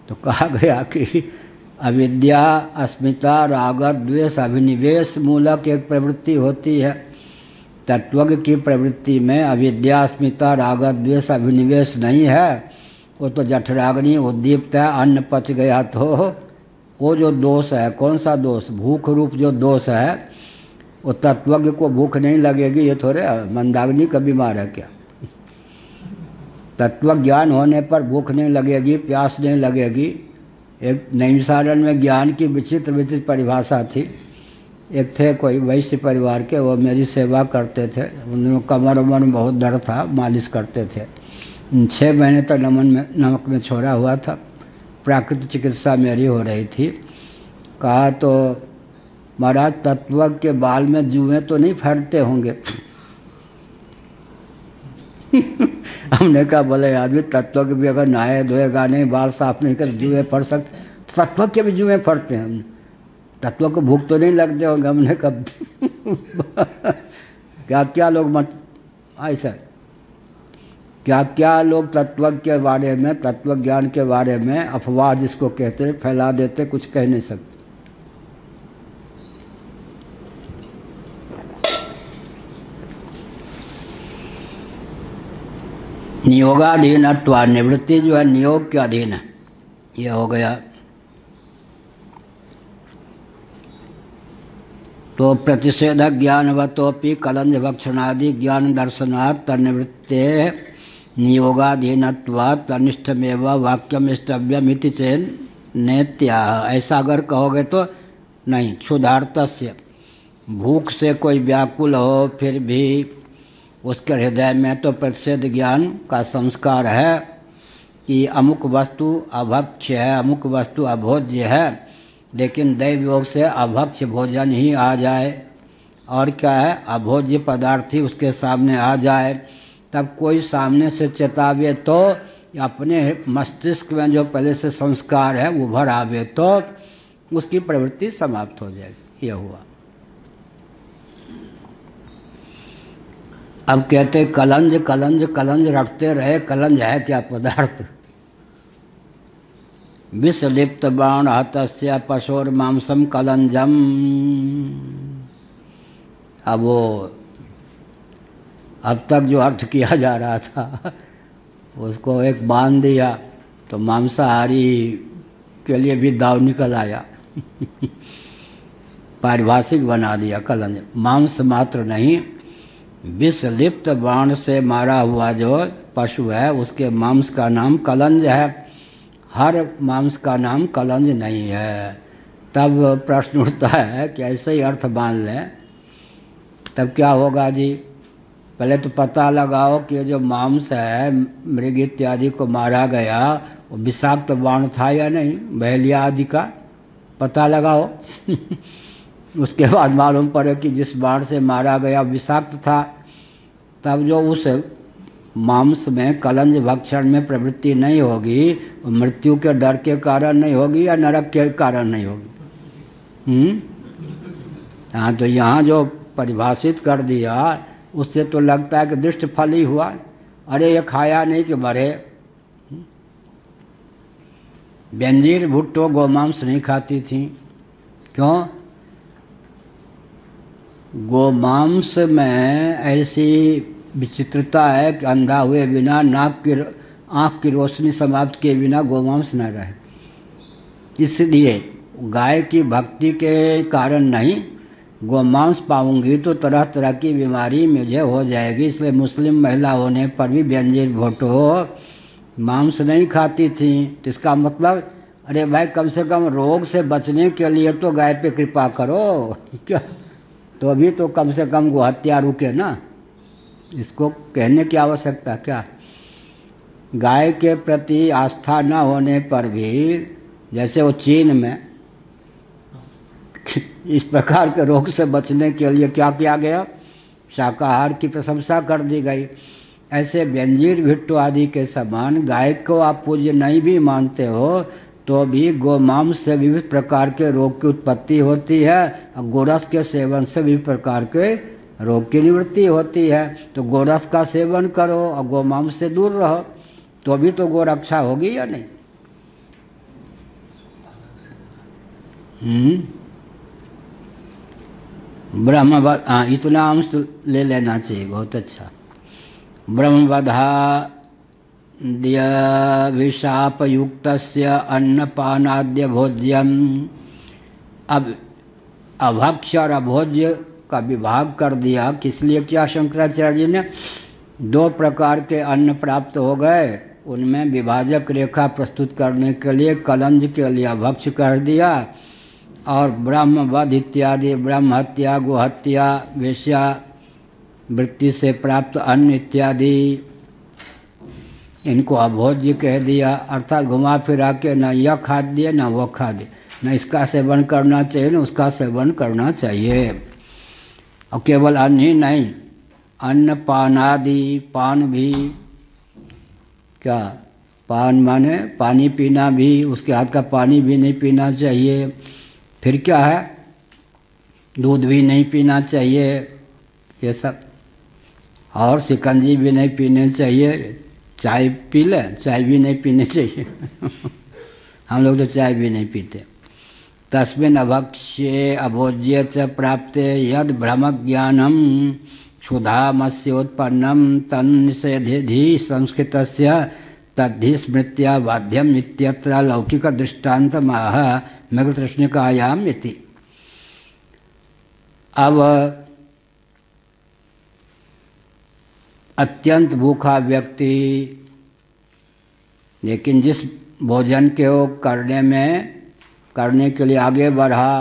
तो कहा गया कि अविद्या अस्मिता राग द्वेष अभिनिवेश मूलक एक प्रवृत्ति होती है। तत्वज्ञ की प्रवृत्ति में अविद्या अस्मिता राग द्वेष अभिनिवेश नहीं है, वो तो जठराग्नि उद्दीप्त है, अन्न पच गया तो वो जो दोष है, कौन सा दोष, भूख रूप जो दोष है, वो तत्वज्ञ को भूख नहीं लगेगी। ये थोड़े मंदाग्नि का बीमार है क्या तत्व ज्ञान होने पर भूख नहीं लगेगी, प्यास नहीं लगेगी। एक नैमिषारण्य में ज्ञान की विचित्र विचित्र परिभाषा थी। एक थे कोई वैश्य परिवार के, वो मेरी सेवा करते थे। उन्होंने कमर उमर में बहुत दर्द था, मालिश करते थे। 6 महीने तक नमक में छोड़ा हुआ था। प्राकृतिक चिकित्सा मेरी हो रही थी। कहा तो महाराज तत्व के बाल में जुएं तो नहीं फैलते होंगे? हमने कहा बोले आदमी तत्व के भी अगर नहाए धोएगा नहीं, बाल साफ नहीं कर, जुएं फट सकते। तत्व के भी जुएं फटते हैं। तत्व को भूख तो नहीं लगते होंगे? हमने कहा क्या क्या लोग मत ऐसा क्या क्या लोग तत्व के बारे में, तत्व ज्ञान के बारे में अफवाह जिसको कहते हैं फैला देते, कुछ कह नहीं सकते। नियोगाधीनत्वा, निवृत्ति जो है नियोग के अधीन है। ये हो गया। तो प्रतिषेधक ज्ञानवतोपि कलंज भक्षणादि ज्ञान दर्शनात् तन्निवृत्ते नियोगाधीनत्वात् तनिष्ठमेव वाक्यम इष्टव्यमिति चेन नेत्याह। ऐसा अगर कहोगे तो नहीं। क्षुधार्तस्य, भूख से कोई व्याकुल हो फिर भी उसके हृदय में तो प्रतिषेध ज्ञान का संस्कार है कि अमुक वस्तु अभक्ष्य है, अमुक वस्तु अभोज्य है, लेकिन दैव योग से अभक्ष्य भोजन ही आ जाए और क्या है अभोज्य पदार्थ ही उसके सामने आ जाए, तब कोई सामने से चेतावे तो अपने मस्तिष्क में जो पहले से संस्कार है उभर आवे तो उसकी प्रवृत्ति समाप्त हो जाएगी। ये हुआ। अब कहते कलंज कलंज कलंज रटते रहे। कलंज है क्या पदार्थ? विषलिप्त बाण हतस्य पशोर मांसम कलंजम। अब वो अब तक जो अर्थ किया जा रहा था उसको एक बांध दिया तो मांसाहारी के लिए भी दाव निकल आया। पारिभाषिक बना दिया कलंज। मांस मात्र नहीं, विषलिप्त बाण से मारा हुआ जो पशु है उसके मांस का नाम कलंज है। हर मांस का नाम कलंज नहीं है। तब प्रश्न उठता है कि ऐसे ही अर्थ मान लें तब क्या होगा जी? पहले तो पता लगाओ कि जो मांस है मृग इत्यादि को मारा गया वो विषाक्त बाण था या नहीं, बहेलिया आदि का पता लगाओ। उसके बाद मालूम पड़े कि जिस बाण से मारा गया विषाक्त था, तब जो उस मांस में कलंज भक्षण में प्रवृत्ति नहीं होगी, मृत्यु के डर के कारण नहीं होगी या नरक के कारण नहीं होगी। हाँ, तो यहाँ जो परिभाषित कर दिया उससे तो लगता है कि दृष्ट फल ही हुआ। अरे ये खाया नहीं कि मरे। बेंजीर भुट्टो गोमांस नहीं खाती थी। क्यों? गोमांस में ऐसी विचित्रता है कि अंधा हुए बिना आँख की रोशनी समाप्त किए बिना गोमांस न रहे। इसलिए गाय की भक्ति के कारण नहीं, गोमांस पाऊंगी तो तरह तरह की बीमारी मुझे हो जाएगी, इसलिए मुस्लिम महिला होने पर भी बेंजीर भुट्टो मांस नहीं खाती थी। तो इसका मतलब अरे भाई कम से कम रोग से बचने के लिए तो गाय पे कृपा करो। क्या तो अभी तो कम से कम गोहत्या रुके ना। इसको कहने की आवश्यकता क्या? गाय के प्रति आस्था न होने पर भी, जैसे वो चीन में इस प्रकार के रोग से बचने के लिए क्या किया गया? शाकाहार की प्रशंसा कर दी गई। ऐसे बेंजीर भुट्टो आदि के समान गाय को आप पूज्य नहीं भी मानते हो तो भी गोमांस से विविध प्रकार के रोग की उत्पत्ति होती है और गोरस के सेवन से विविध प्रकार के रोग की निवृत्ति होती है। तो गोरस का सेवन करो और गोमांस से दूर रहो तो भी तो गोरक्षा होगी या नहीं? ब्रह्मवध, हाँ इतना अंश ले लेना चाहिए, बहुत अच्छा। ब्रह्मवधा विशापयुक्तस्य अन्नपानाद्य भोज्यम। अब अभक्ष्य और अभोज्य का विभाग कर दिया। किस लिए किया शंकराचार्य जी ने? दो प्रकार के अन्न प्राप्त हो गए, उनमें विभाजक रेखा प्रस्तुत करने के लिए कलंज के लिए भक्ष कर दिया, और ब्रह्मवध इत्यादि ब्रह्म हत्या, गोहत्या, वेश्या वृत्ति से प्राप्त अन्न इत्यादि इनको अभोज्य कह दिया। अर्थात घुमा फिरा के न यह खाद्य न वो खाद्य, न इसका सेवन करना चाहिए न उसका सेवन करना चाहिए। और केवल अन्न ही नहीं, अन्न पान आदि, पान भी क्या, पान माने पानी पीना भी, उसके हाथ का पानी भी नहीं पीना चाहिए। फिर क्या है, दूध भी नहीं पीना चाहिए, ये सब। और शिकंजी भी नहीं पीने चाहिए। चाय पी ले, चाय भी नहीं पीनी चाहिए हम लोग तो चाय भी नहीं पीते। तस्मिन् अभक्ष्ये अभोज्ये च प्राप्ते यद ब्रह्म ज्ञानम क्षुधामस्योत्पन्नम तन्निषेधि संस्कृतस्य तद्धि स्मृत्या बाध्यम इत्यत्र लौकिक दृष्टान्तमाह मृगतृष्णिकायाम इति। अब अत्यंत भूखा व्यक्ति, लेकिन जिस भोजन के वो करने के लिए आगे बढ़ा,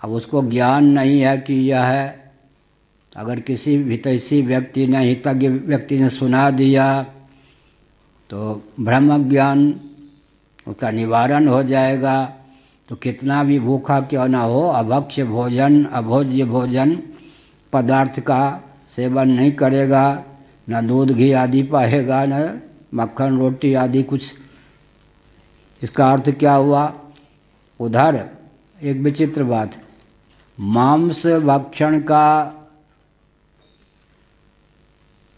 अब उसको ज्ञान नहीं है कि यह है। अगर किसी हितैषी व्यक्ति ने, हितज्ञ व्यक्ति ने सुना दिया तो ब्रह्म ज्ञान उसका निवारण हो जाएगा। तो कितना भी भूखा क्यों ना हो, अभक्ष्य भोजन, अभोज्य भोजन पदार्थ का सेवन नहीं करेगा, न दूध घी आदि पाएगा, न मक्खन रोटी आदि कुछ। इसका अर्थ क्या हुआ, उधर एक विचित्र बात, मांस भक्षण का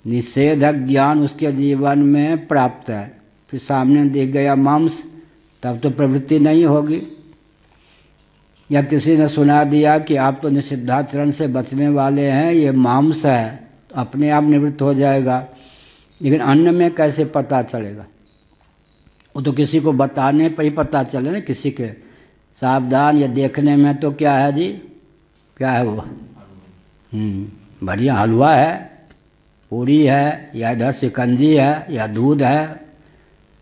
निषेधक ज्ञान उसके जीवन में प्राप्त है, फिर सामने दिख गया मांस, तब तो प्रवृत्ति नहीं होगी। या किसी ने सुना दिया कि आप तो निषिद्धाचरण से बचने वाले हैं, ये मांस है, तो अपने आप निवृत्त हो जाएगा। लेकिन अन्न में कैसे पता चलेगा, वो तो किसी को बताने पर ही पता चले ना, किसी के सावधान। या देखने में तो क्या है जी, क्या है वो, बढ़िया हलवा है, पूरी है, या इधर शिकंजी है, या दूध है।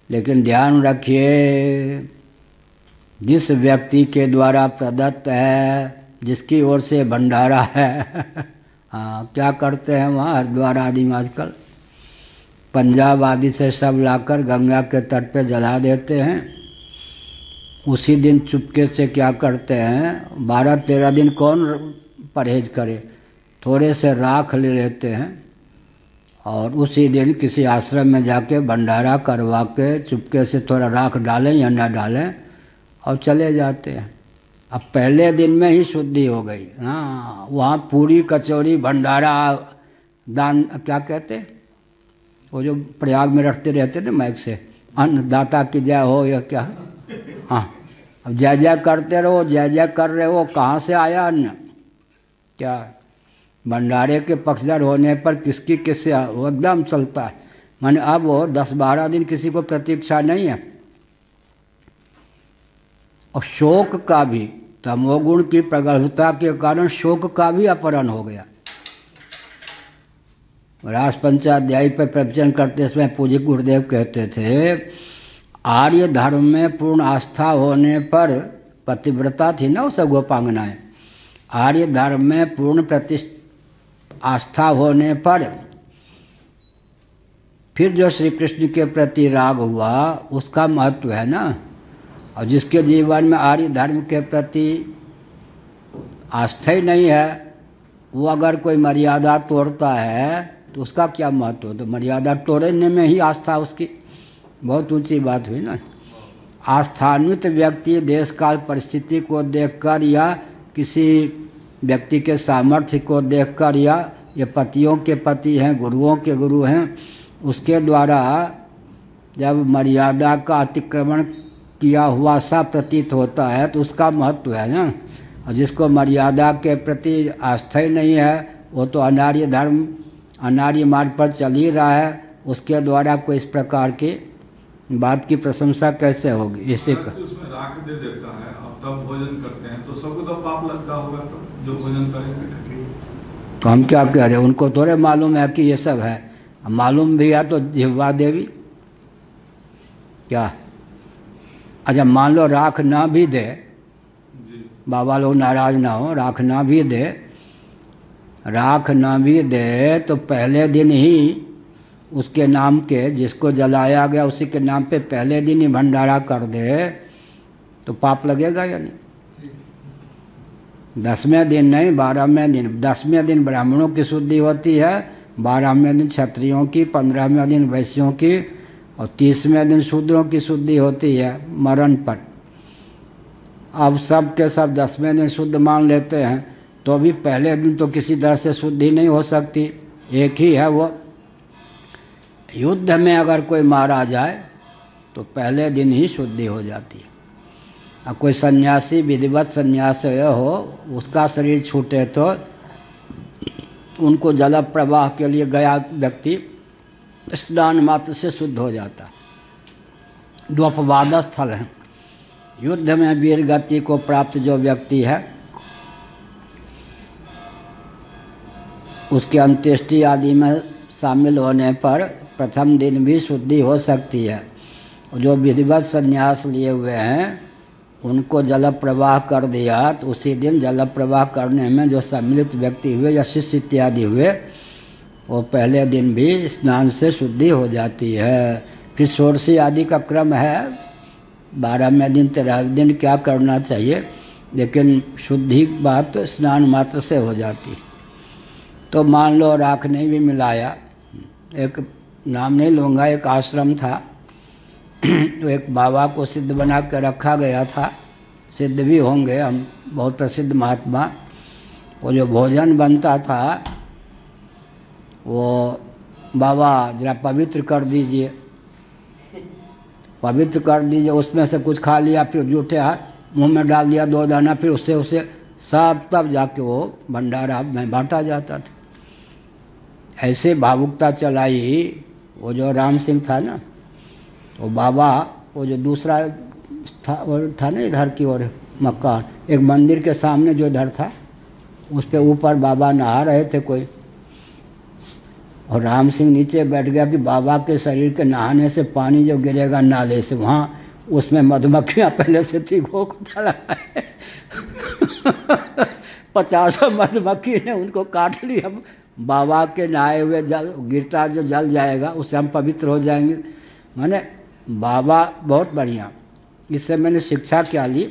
लेकिन ध्यान रखिए, जिस व्यक्ति के द्वारा प्रदत्त है, जिसकी ओर से भंडारा है हाँ, क्या करते हैं वहाँ हरिद्वार आदि में आजकल, पंजाब आदि से सब लाकर गंगा के तट पे जला देते हैं। उसी दिन चुपके से क्या करते हैं, 12-13 दिन कौन परहेज करे, थोड़े से राख ले लेते हैं और उसी दिन किसी आश्रम में जाके भंडारा करवा के चुपके से थोड़ा राख डालें या ना डालें और चले जाते हैं। अब पहले दिन में ही शुद्धि हो गई। हाँ, वहाँ पूरी कचौरी भंडारा दान, क्या कहते, वो जो प्रयाग में रखते रहते थे माइक से, अन्नदाता की जय हो या क्या, हाँ, अब जय जय करते रहो, जय जय कर रहे हो, कहाँ से आया अन्न, क्या भंडारे के पक्षधर होने पर किसकी किससे वो एकदम चलता है। माने अब वो 10-12 दिन किसी को प्रतीक्षा नहीं है। और शोक का भी, तमोगुण की प्रगल्भता के कारण शोक का भी अपहरण हो गया। रास पंचाध्यायी पर प्रवचन करते समय पूज्य गुरुदेव कहते थे, आर्य धर्म में पूर्ण आस्था होने पर, पतिव्रता थी ना उसे गोपांगनाएं, आर्य धर्म में पूर्ण आस्था होने पर फिर जो श्री कृष्ण के प्रति राग हुआ उसका महत्व है ना। और जिसके जीवन में आर्य धर्म के प्रति आस्था ही नहीं है, वो अगर कोई मर्यादा तोड़ता है तो उसका क्या महत्व। तो मर्यादा तोड़ने में ही आस्था उसकी बहुत ऊंची बात हुई ना। आस्थान्वित व्यक्ति देश काल परिस्थिति को देखकर या किसी व्यक्ति के सामर्थ्य को देखकर, या ये पतियों के पति हैं, गुरुओं के गुरु हैं, उसके द्वारा जब मर्यादा का अतिक्रमण किया हुआ सा प्रतीत होता है तो उसका महत्व है ना। और जिसको मर्यादा के प्रति आस्था ही नहीं है, वो तो अनार्य धर्म, अनार्य मार्ग पर चल ही रहा है। उसके द्वारा कोई इस प्रकार की बात की प्रशंसा कैसे होगी। इसी का उसमें राख दे देता है, अब तब भोजन करते हैं तो सबको तो पाप लगता होगा, तो जो भोजन करेंगे तो हम क्या कह रहे हैं, उनको थोड़े मालूम है कि ये सब है। मालूम भी है तो जिह्वा देवी क्या। अच्छा मान लो राख ना भी दे, बाबा लोग नाराज ना हो, राख ना भी दे, राख ना भी दे तो पहले दिन ही उसके नाम के, जिसको जलाया गया उसी के नाम पे पहले दिन ही भंडारा कर दे तो पाप लगेगा या नहीं? 10वें दिन नहीं, 12वें दिन। 10वें दिन ब्राह्मणों की शुद्धि होती है, 12वें दिन क्षत्रियों की, 15वें दिन वैश्यों की और 30वें दिन शूद्रों की शुद्धि होती है मरण पर। अब सब के सब 10वें दिन शुद्ध मान लेते हैं तो भी पहले दिन तो किसी तरह से शुद्धि नहीं हो सकती। एक ही है वो, युद्ध में अगर कोई मारा जाए तो पहले दिन ही शुद्धि हो जाती है। अब कोई सन्यासी विधिवत सन्यास हो, उसका शरीर छूटे तो उनको जल प्रवाह के लिए गया व्यक्ति स्नान मात्र से शुद्ध हो जाता। दो अपवाद स्थल हैं। युद्ध में वीर गति को प्राप्त जो व्यक्ति है उसके अंत्येष्टि आदि में शामिल होने पर प्रथम दिन भी शुद्धि हो सकती है। जो विधिवत संन्यास लिए हुए हैं उनको जल प्रवाह कर दिया तो उसी दिन जल प्रवाह करने में जो सम्मिलित व्यक्ति हुए या शिष्य इत्यादि हुए वो पहले दिन भी स्नान से शुद्धि हो जाती है। फिर षोडशी आदि का क्रम है, 12वें दिन 13वें दिन क्या करना चाहिए, लेकिन शुद्धि बात तो स्नान मात्र से हो जाती। तो मान लो राख नहीं भी मिलाया, एक नाम नहीं लूँगा, एक आश्रम था तो एक बाबा को सिद्ध बना कर रखा गया था, सिद्ध भी होंगे हम, बहुत प्रसिद्ध महात्मा। वो जो भोजन बनता था वो बाबा जरा पवित्र कर दीजिए, पवित्र कर दीजिए, उसमें से कुछ खा लिया, फिर जूठे हाथ मुंह में डाल दिया 2 दाना, फिर उससे उसे सब तब जाके वो भंडारा में बांटा जाता था। ऐसे भावुकता चलाई। वो जो राम सिंह था ना, वो बाबा, वो जो दूसरा था वो था ना इधर की ओर मकान, एक मंदिर के सामने जो इधर था उस पे ऊपर बाबा नहा रहे थे कोई, और राम सिंह नीचे बैठ गया कि बाबा के शरीर के नहाने से पानी जो गिरेगा नाले से, वहाँ उसमें मधुमक्खियाँ पहले से थी, घो को चला है 50 मधुमक्खी ने उनको काट लिया। बाबा के नहाए हुए जल गिरता जो जल जाएगा उससे हम पवित्र हो जाएंगे। माने बाबा बहुत बढ़िया। इससे मैंने शिक्षा क्या ली,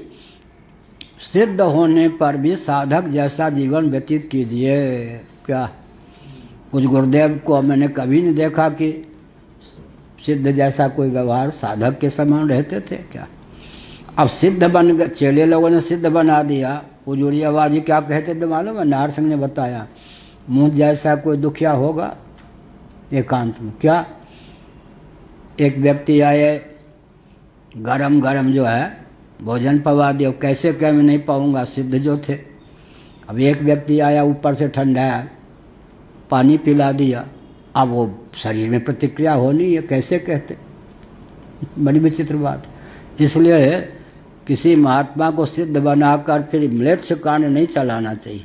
सिद्ध होने पर भी साधक जैसा जीवन व्यतीत कीजिए। क्या कुछ गुरुदेव को मैंने कभी नहीं देखा कि सिद्ध जैसा कोई व्यवहार साधक के समान रहते थे क्या। अब सिद्ध बन गए, चेले लोगों ने सिद्ध बना दिया। पुजूरियाबाजी क्या कहते थे मालूम है, नारद सिंह ने बताया, मुझ जैसा कोई दुखिया होगा एकांत में क्या। एक व्यक्ति आए, गरम गरम जो है भोजन पवा दिया, कैसे क्या मैं नहीं पाऊँगा, सिद्ध जो थे। अब एक व्यक्ति आया ऊपर से ठंडा पानी पिला दिया, अब वो शरीर में प्रतिक्रिया होनी है, कैसे कहते, बड़ी विचित्र बात। इसलिए किसी महात्मा को सिद्ध बनाकर फिर म्लेच्छ कांड नहीं चलाना चाहिए,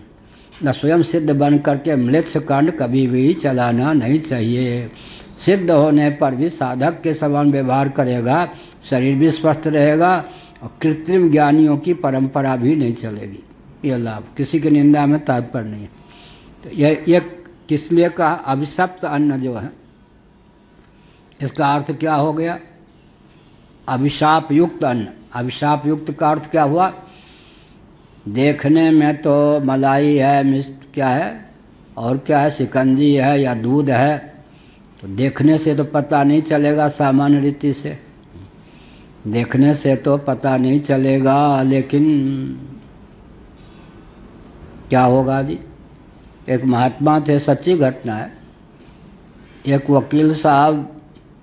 न स्वयं सिद्ध बन करके म्लेच्छ कांड कभी भी चलाना नहीं चाहिए। सिद्ध होने पर भी साधक के समान व्यवहार करेगा, शरीर भी स्वस्थ रहेगा और कृत्रिम ज्ञानियों की परंपरा भी नहीं चलेगी। ये लाभ, किसी की निंदा में तात्पर्य नहीं है। तो ये किस लिए कहा, अभिशप्त अन्न जो है इसका अर्थ क्या हो गया, अभिशाप युक्त अन्न। अभिशाप युक्त का अर्थ क्या हुआ, देखने में तो मलाई है, मिष्ट क्या है और क्या है, शिकंजी है या दूध है, तो देखने से तो पता नहीं चलेगा, सामान्य रीति से देखने से तो पता नहीं चलेगा, लेकिन क्या होगा जी। एक महात्मा थे, सच्ची घटना है। एक वकील साहब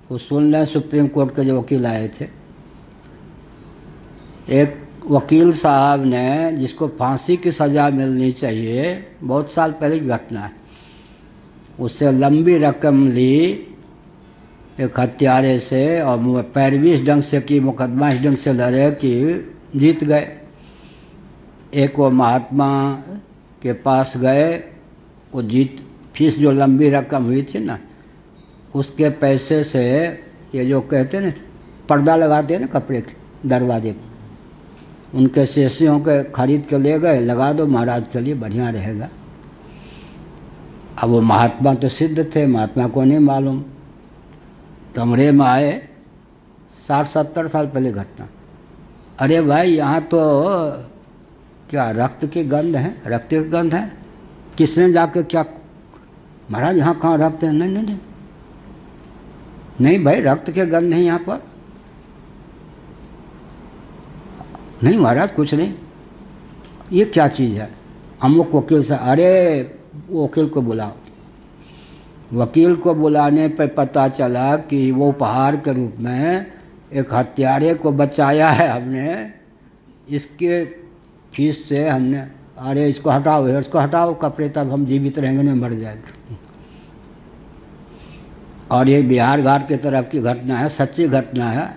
को सुन लें, सुप्रीम कोर्ट के जो वकील आए थे, एक वकील साहब ने जिसको फांसी की सज़ा मिलनी चाहिए, बहुत साल पहले की घटना है, उससे लंबी रकम ली एक हत्यारे से और पैरवी इस ढंग से की, मुकदमा इस ढंग से लड़े कि जीत गए। एक वो महात्मा के पास गए वो जीत फीस जो लंबी रकम हुई थी ना, उसके पैसे से ये जो कहते हैं ना पर्दा लगाते हैं ना कपड़े के दरवाजे पर, उनके शिष्यों के खरीद के ले गए, लगा दो महाराज के लिए बढ़िया रहेगा। अब वो महात्मा तो सिद्ध थे, महात्मा को नहीं मालूम, कमरे में आए, 60-70 साल पहले घटना। अरे भाई यहाँ तो क्या रक्त की गंध है, रक्त की गंध है, किसने जाके क्या, महाराज यहाँ कहाँ रक्त है? नहीं नहीं नहीं नहीं भाई, रक्त के गंध नहीं यहाँ पर, नहीं महाराज कुछ नहीं। ये क्या चीज़ है? अमुक वकील से, अरे वकील को बुलाओ। वकील को बुलाने पर पता चला कि वो उपहार के रूप में एक हत्यारे को बचाया है हमने, इसके फीस से हमने, अरे इसको हटाओ, इसको हटाओ कपड़े, तब हम जीवित रहेंगे, नहीं मर जाएंगे। और ये बिहार घाट की तरफ की घटना है, सच्ची घटना है।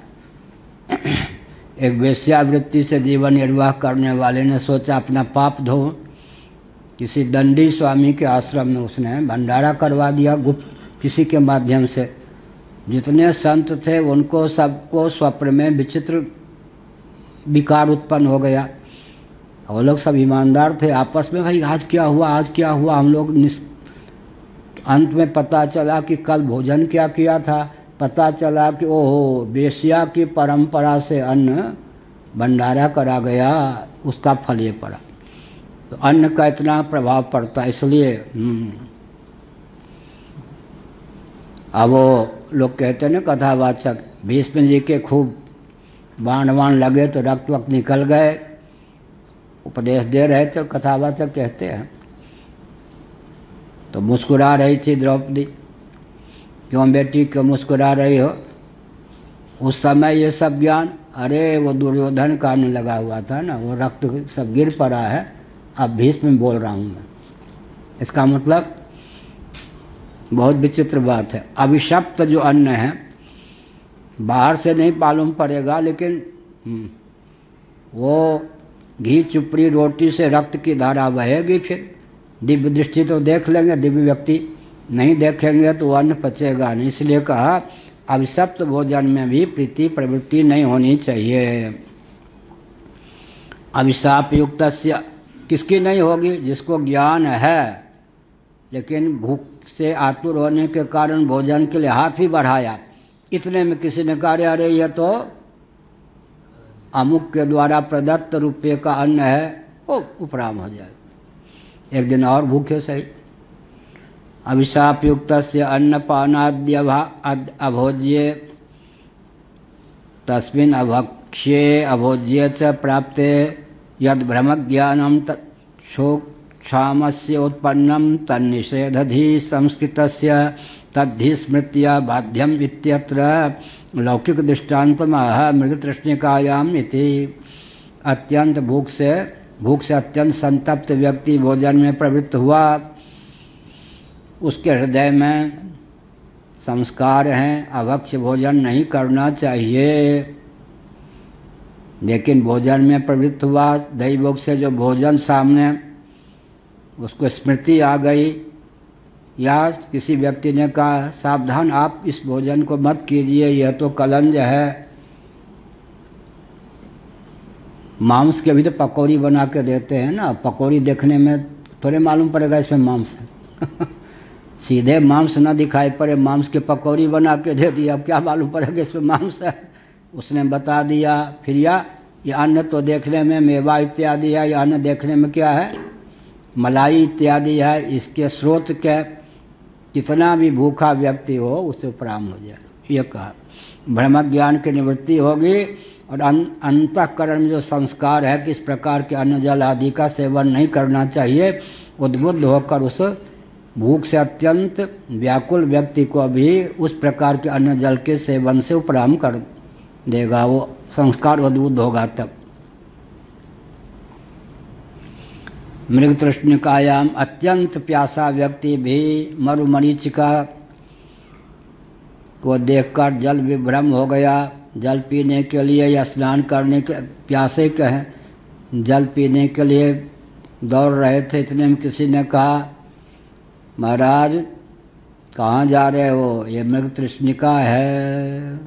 एक वेश्यावृत्ति से जीवन निर्वाह करने वाले ने सोचा अपना पाप धो, किसी दंडी स्वामी के आश्रम में उसने भंडारा करवा दिया गुप्त किसी के माध्यम से। जितने संत थे उनको सबको स्वप्न में विचित्र विकार उत्पन्न हो गया। वो लोग सब ईमानदार थे, आपस में भाई आज क्या हुआ, आज क्या हुआ, हम लोग अंत में पता चला कि कल भोजन क्या किया था, पता चला कि ओहो वेश्या की परंपरा से अन्न भंडारा करा गया, उसका फल ये पड़ा। तो अन्न का इतना प्रभाव पड़ता, इसलिए अब वो लोग कहते हैं ना कथावाचक, भीष्म जी के खूब बाण लगे तो रक्त वक्त निकल गए, उपदेश दे रहे थे, कथावाचक कहते हैं। तो मुस्कुरा रही थी द्रौपदी, क्यों बेटी क्यों मुस्कुरा रही हो? उस समय ये सब ज्ञान, अरे वो दुर्योधन का अन्न लगा हुआ था ना, वो रक्त सब गिर पड़ा है, अब भीष्म में बोल रहा हूँ मैं। इसका मतलब बहुत विचित्र बात है। अभिशप्त जो अन्न है बाहर से नहीं मालूम पड़ेगा, लेकिन वो घी चुपड़ी रोटी से रक्त की धारा बहेगी, फिर दिव्य दृष्टि तो देख लेंगे, दिव्य व्यक्ति नहीं देखेंगे तो अन्न पचेगा नहीं। इसलिए कहा अभिशप्त भोजन में भी प्रीति प्रवृत्ति नहीं होनी चाहिए। अभिशाप युक्त किसकी नहीं होगी? जिसको ज्ञान है लेकिन भूख से आतुर होने के कारण भोजन के लिए हाथ भी बढ़ाया, इतने में किसी ने कहा अरे यह तो अमुक के द्वारा प्रदत्त रुपये का अन्न है, वो उपराम हो जाए, एक दिन और भूखे सही। अभिशाप युक्त से अन्नपानाद्य अभोज्ये तस्मिन् अभक्ष्ये अभोज्ये च प्राप्ते यद ब्रह्मज्ञानम क्षामस्य उत्पन्नम तन्निषेधधि संस्कृतस्य तद्धि स्मृत्या बाध्यम इत्यत्र लौकिक दृष्टान्तमाह मृगतृष्णिकायाम इति। अत्यंत भूख से अत्यंत संतप्त व्यक्ति भोजन में प्रवृत्त हुआ, उसके हृदय में संस्कार हैं, अभक्ष्य भोजन नहीं करना चाहिए, लेकिन भोजन में प्रवृत्त हुआ, दही भोग से जो भोजन सामने उसको स्मृति आ गई, या किसी व्यक्ति ने कहा सावधान आप इस भोजन को मत कीजिए, यह तो कलंज है। मांस के भी तो पकौड़ी बना के देते हैं ना, पकौड़ी देखने में थोड़े मालूम पड़ेगा इसमें मांस है सीधे मांस ना दिखाई पड़े, मांस की पकौड़ी बना के दे दिया, अब क्या मालूम पड़ेगा इसमें मांस है, उसने बता दिया। फिर ये अन्न तो देखने में मेवा इत्यादि है, यह अन्न देखने में क्या है, मलाई इत्यादि है, इसके स्रोत के कितना भी भूखा व्यक्ति हो उससे उपराम हो जाए। ये कहा ब्रह्म ज्ञान की निवृत्ति होगी और अंतःकरण में जो संस्कार है किस प्रकार के अन्न जल आदि का सेवन नहीं करना चाहिए, उद्बुद्ध होकर उस भूख से अत्यंत व्याकुल व्यक्ति को भी उस प्रकार के अन्न जल के सेवन से उपराम कर देगा, वो संस्कार उद्बुद्ध होगा तब। मृग तृष्णिकायाम अत्यंत प्यासा व्यक्ति भी मरुमरीचिका को देखकर जल विभ्रम हो गया, जल पीने के लिए या स्नान करने के प्यासे कहें, जल पीने के लिए दौड़ रहे थे, इतने में किसी ने कहा महाराज कहाँ जा रहे हो, ये मृग तृष्णिका है,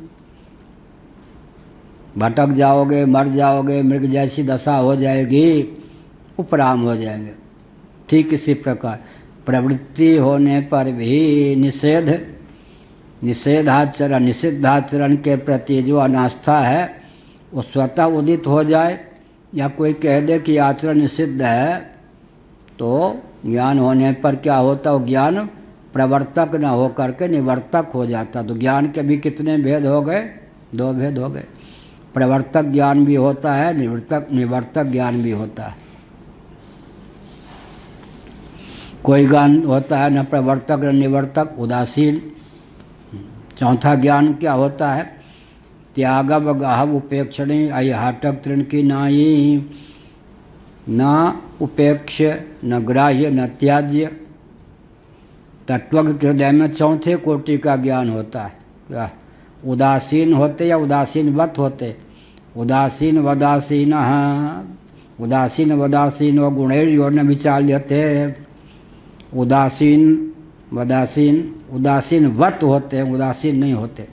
भटक जाओगे, मर जाओगे, मृग जैसी दशा हो जाएगी, उपराम हो जाएंगे। ठीक इसी प्रकार प्रवृत्ति होने पर भी निषेधाचरण निषिद्धाचरण के प्रति जो अनास्था है वो स्वतः उदित हो जाए, या कोई कह दे कि आचरण निषिद्ध है, तो ज्ञान होने पर क्या होता, वो ज्ञान प्रवर्तक न हो करके निवर्तक हो जाता। तो ज्ञान के भी कितने भेद हो गए, 2 भेद हो गए। प्रवर्तक ज्ञान भी होता है, निवर्तक ज्ञान भी होता है। कोई ज्ञान होता है न प्रवर्तक न निवर्तक, उदासीन। चौथा ज्ञान क्या होता है, त्यागव गाहव उपेक्षणी अयहाटक तृण की नाई, न उपेक्ष न ग्राह्य न त्याज्य। तत्व के हृदय में चौथे कोटि का ज्ञान होता है। क्या उदासीन होते या उदासीनवत होते, उदासीन वदासीन व गुणैर्यो न विचाल्यते। उदासीनवत होते हैं, उदासीन नहीं होते।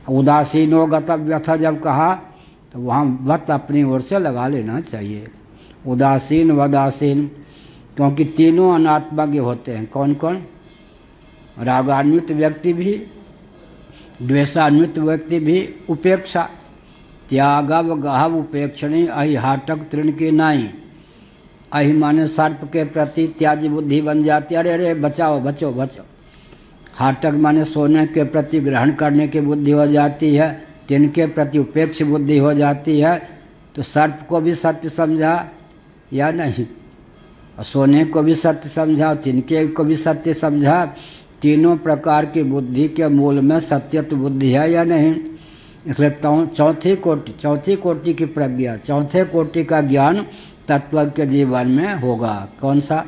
उदासीनो गतव्यथा जब कहा तो वहाँ वत अपनी ओर से लगा लेना चाहिए। उदासीन वदासीन, क्योंकि तीनों अनात्मज्ञ होते हैं। कौन कौन, रागान्वित व्यक्ति भी, द्वेषान्वित व्यक्ति भी, उपेक्षा। त्यागव गाहव उपेक्षणी अहि हाटक तृण की नाई। अहि माने सर्प के प्रति त्याज्य बुद्धि बन जाती है, अरे बचाओ बचो बचो। हाटक माने सोने के प्रति ग्रहण करने की बुद्धि हो जाती है, तिनके प्रति उपेक्ष बुद्धि हो जाती है। तो सर्प को भी सत्य समझा या नहीं, और सोने को भी सत्य समझा, तिनके को भी सत्य समझा। तीनों प्रकार की बुद्धि के मूल में सत्यत्व बुद्धि है या नहीं। इसलिए चौथी कोटि की प्रज्ञा, चौथे कोटि का ज्ञान तत्व के जीवन में होगा। कौन सा,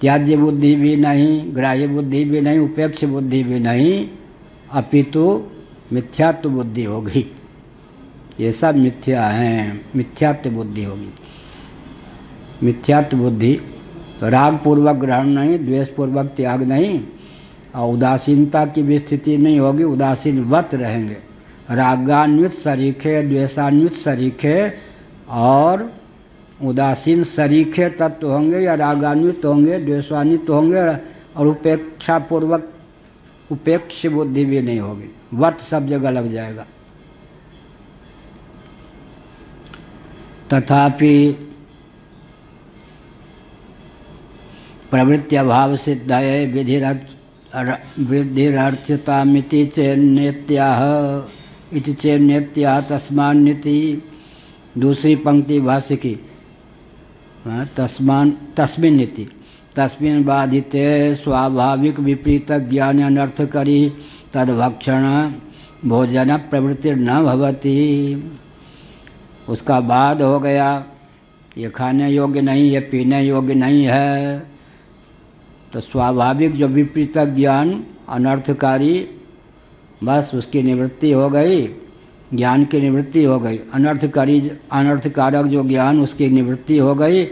त्याज्य बुद्धि भी नहीं, ग्राह्य बुद्धि भी नहीं, उपेक्ष बुद्धि भी नहीं, अपितु मिथ्यात्व बुद्धि होगी। ये सब मिथ्या हैं, मिथ्यात्व बुद्धि होगी। मिथ्यात्व बुद्धि तो राग पूर्वक ग्रहण नहीं, द्वेष पूर्वक त्याग नहीं, और उदासीनता की भी स्थिति नहीं होगी, उदासीनवत रहेंगे। रागान्वित सरीखे, द्वेषान्वित सरीखे और उदासीन सरीखे तत्व होंगे, या रागान्वित होंगे, द्वेषान्वित होंगे, और उपेक्षा पूर्वक उपेक्ष बुद्धि भी नहीं होगी। वत सब जगह लग जाएगा। तथापि प्रवृत्त्यभाव सिद्धाय विधिरर्चितामिति चेन्नेत्याह इति चेन्नेत्याह तस्मान्निति। दूसरी पंक्ति भाष्य की, तस्मिन्निति तस्मिन् बाधिते स्वाभाविक विपरीत ज्ञान अनर्थ करी तद्भक्षण भोजन प्रवृत्ति न भवति। उसका बाद हो गया, ये खाने योग्य नहीं, ये पीने योग्य नहीं है। तो स्वाभाविक जो विपरीत ज्ञान अनर्थकारी, बस उसकी निवृत्ति हो गई, ज्ञान की निवृत्ति हो गई। अनर्थकारक जो ज्ञान, उसकी निवृत्ति हो गई,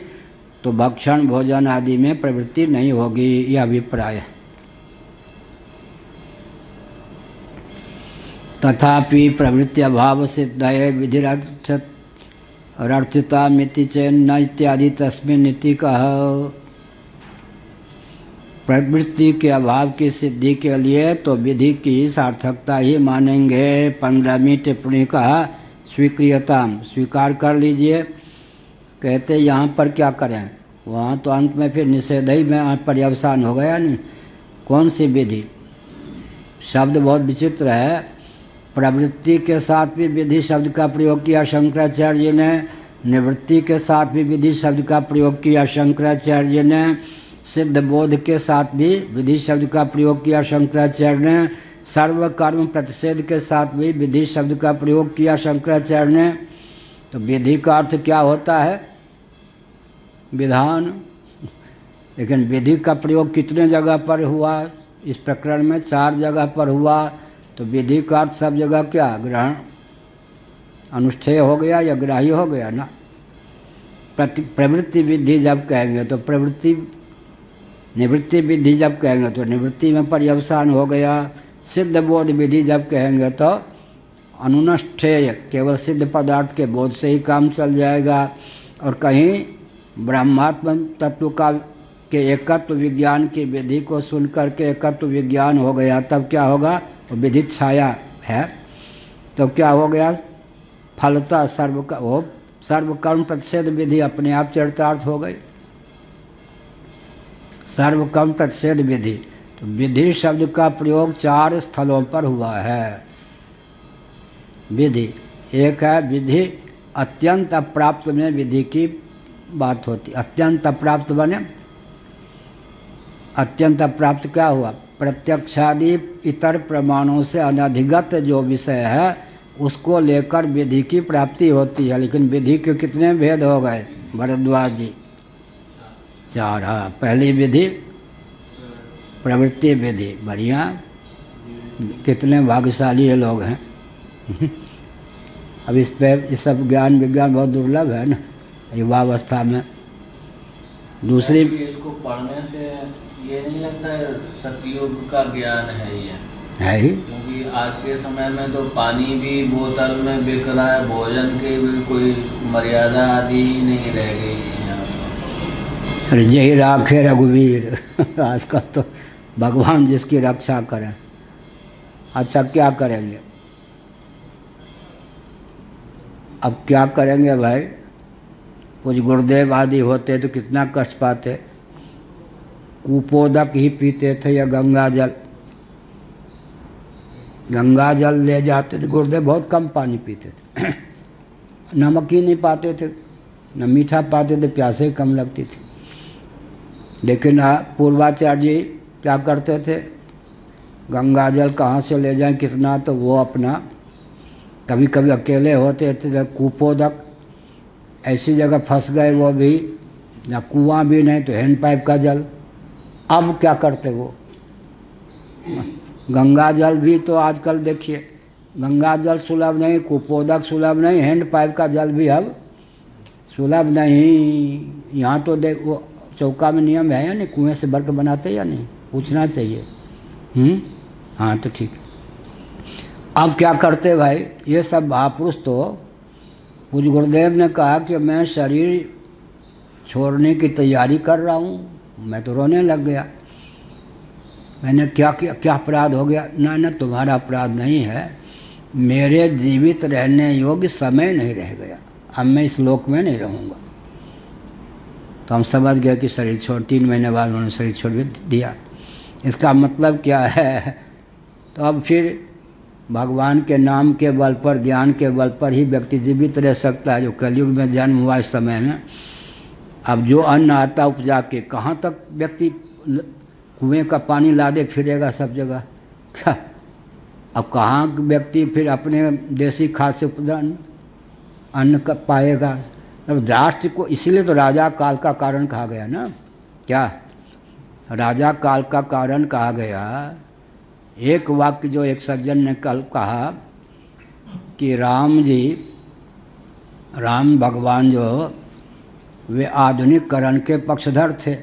तो भक्षण भोजन आदि में प्रवृत्ति नहीं होगी, यह अभिप्राय है। तथापि प्रवृत्ति अभाव सिद्धये विधिरर्थिता मिति चेन्न इत्यादि तस्मिन् इति कह। प्रवृत्ति के अभाव की सिद्धि के लिए तो विधि की सार्थकता ही मानेंगे। 15वीं टिप्पणी का स्वीक्रियता, स्वीकार कर लीजिए। कहते यहाँ पर क्या करें, वहाँ तो अंत में फिर निषेध ही में पर्यवसान हो गया नहीं। कौन सी विधि, शब्द बहुत विचित्र है। प्रवृत्ति के साथ भी विधि शब्द का प्रयोग किया शंकराचार्य जी ने, निवृत्ति के साथ भी विधि शब्द का प्रयोग किया शंकराचार्य जी ने, सिद्ध बोध के साथ भी विधि शब्द का प्रयोग किया शंकराचार्य ने, सर्व कर्म प्रतिषेध के साथ भी विधि शब्द का प्रयोग किया शंकराचार्य ने। तो विधि का अर्थ क्या होता है, विधान। लेकिन विधि का प्रयोग कितने जगह पर हुआ इस प्रकरण में, 4 जगह पर हुआ। तो विधि का अर्थ सब जगह क्या, ग्रहण अनुष्ठेय हो गया या ग्राह्य हो गया ना। प्रवृत्ति विधि जब कहेंगे तो प्रवृत्ति निवृत्ति विधि जब कहेंगे तो निवृत्ति में पर्यवसान हो गया। सिद्ध बोध विधि जब कहेंगे तो अनुष्ठेय, केवल सिद्ध पदार्थ के बोध से ही काम चल जाएगा। और कहीं ब्रह्मात्म तत्व का के एकत्व विज्ञान की विधि को सुन करके एकत्व विज्ञान हो गया, तब क्या होगा? वो विधि छाया है तो क्या हो गया? फलता सर्वकर्म प्रतिषेध विधि अपने आप चरितार्थ हो गई। सर्वकर्म प्रतिषेध विधि, तो विधि शब्द का प्रयोग 4 स्थलों पर हुआ है। विधि एक है, विधि अत्यंत अप्राप्त में विधि की बात होती। अत्यंत अप्राप्त बने, अत्यंत अप्राप्त क्या हुआ? प्रत्यक्षादि इतर प्रमाणों से अनधिगत जो विषय है उसको लेकर विधि की प्राप्ति होती है। लेकिन विधि के कितने भेद हो गए भरद्वाज जी? 4। हाँ, पहली विधि प्रवृत्ति विधि, बढ़िया, कितने भाग्यशाली ये लोग हैं। अब इस पे ये सब ज्ञान विज्ञान बहुत दुर्लभ है ना युवावस्था में। दूसरी, इसको पढ़ने से ये नहीं लगता है सतयुग का ज्ञान है ये? है ही, क्योंकि आज के समय में तो पानी भी बोतल में बिक रहा है, भोजन की भी कोई मर्यादा आदि नहीं रह गई है यहाँ पर। अरे जय राखे रघुवीर। आजकल तो भगवान जिसकी रक्षा करें। अच्छा क्या करेंगे? अब क्या करेंगे भाई? कुछ गुरुदेव आदि होते तो कितना कष्ट पाते। कुपोदक ही पीते थे या गंगा जल। गंगा जल ले जाते थे गुरुदेव, बहुत कम पानी पीते थे। नमक ही नहीं पाते थे, न मीठा पाते थे, प्यासे कम लगती थी। लेकिन पूर्वाचार्य जी क्या करते थे? गंगा जल कहाँ से ले जाएं कितना, तो वो अपना कभी कभी अकेले होते थे तो कुपोदक ऐसी जगह फंस गए, वो भी ना कुआं भी नहीं तो हैंडपाइप का जल। अब क्या करते वो? गंगा जल भी तो आजकल देखिए, गंगा जल सुलभ नहीं, कुपोदक सुलभ नहीं, हैंडपाइप का जल भी अब सुलभ नहीं। यहाँ तो देख वो चौका में नियम है या नहीं, कुएं से भर के बनाते या नहीं, पूछना चाहिए। हाँ तो ठीक। अब क्या करते भाई? ये सब महापुरुष तो पूज्य गुरुदेव ने कहा कि मैं शरीर छोड़ने की तैयारी कर रहा हूँ, मैं तो रोने लग गया। मैंने क्या अपराध हो गया? ना तुम्हारा अपराध नहीं है, मेरे जीवित रहने योग्य समय नहीं रह गया, अब मैं इस लोक में नहीं रहूँगा। तो हम समझ गए कि शरीर छोड़, 3 महीने बाद उन्होंने शरीर छोड़ दिया। इसका मतलब क्या है? तो अब फिर भगवान के नाम के बल पर, ज्ञान के बल पर ही व्यक्ति जीवित रह सकता है, जो कलयुग में जन्म हुआ इस समय में। अब जो अन्न आता उपजा के, कहाँ तक व्यक्ति कुएं का पानी लादे फिरेगा सब जगह? क्या अब कहाँ व्यक्ति फिर अपने देसी खाद से अन्न का पाएगा? अब राष्ट्र को, इसीलिए तो राजा काल का कारण कहा गया ना। क्या राजा काल का कारण कहा गया? एक वाक्य जो एक सज्जन ने कल कहा कि राम भगवान जो वे आधुनिकरण के पक्षधर थे।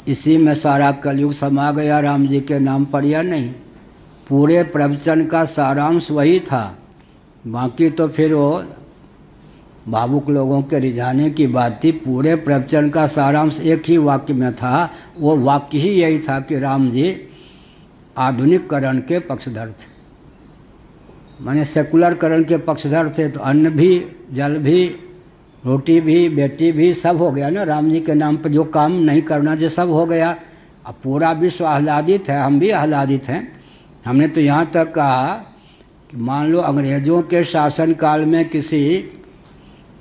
इसी में सारा कलयुग समा गया राम जी के नाम पर या नहीं? पूरे प्रवचन का सारांश वही था। बाकी तो फिर वो भावुक लोगों के रिझाने की बात थी। पूरे प्रवचन का सारांश एक ही वाक्य में था। वो वाक्य ही यही था कि राम जी आधुनिकरण के पक्षधर थे, माने सेकुलरकरण के पक्षधर थे। तो अन्न भी, जल भी, रोटी भी, बेटी भी, सब हो गया ना राम जी के नाम पर। जो काम नहीं करना चाहिए सब हो गया। अब पूरा विश्व आह्लादित है, हम भी आह्लादित हैं। हमने तो यहाँ तक कहा कि मान लो अंग्रेज़ों के शासन काल में किसी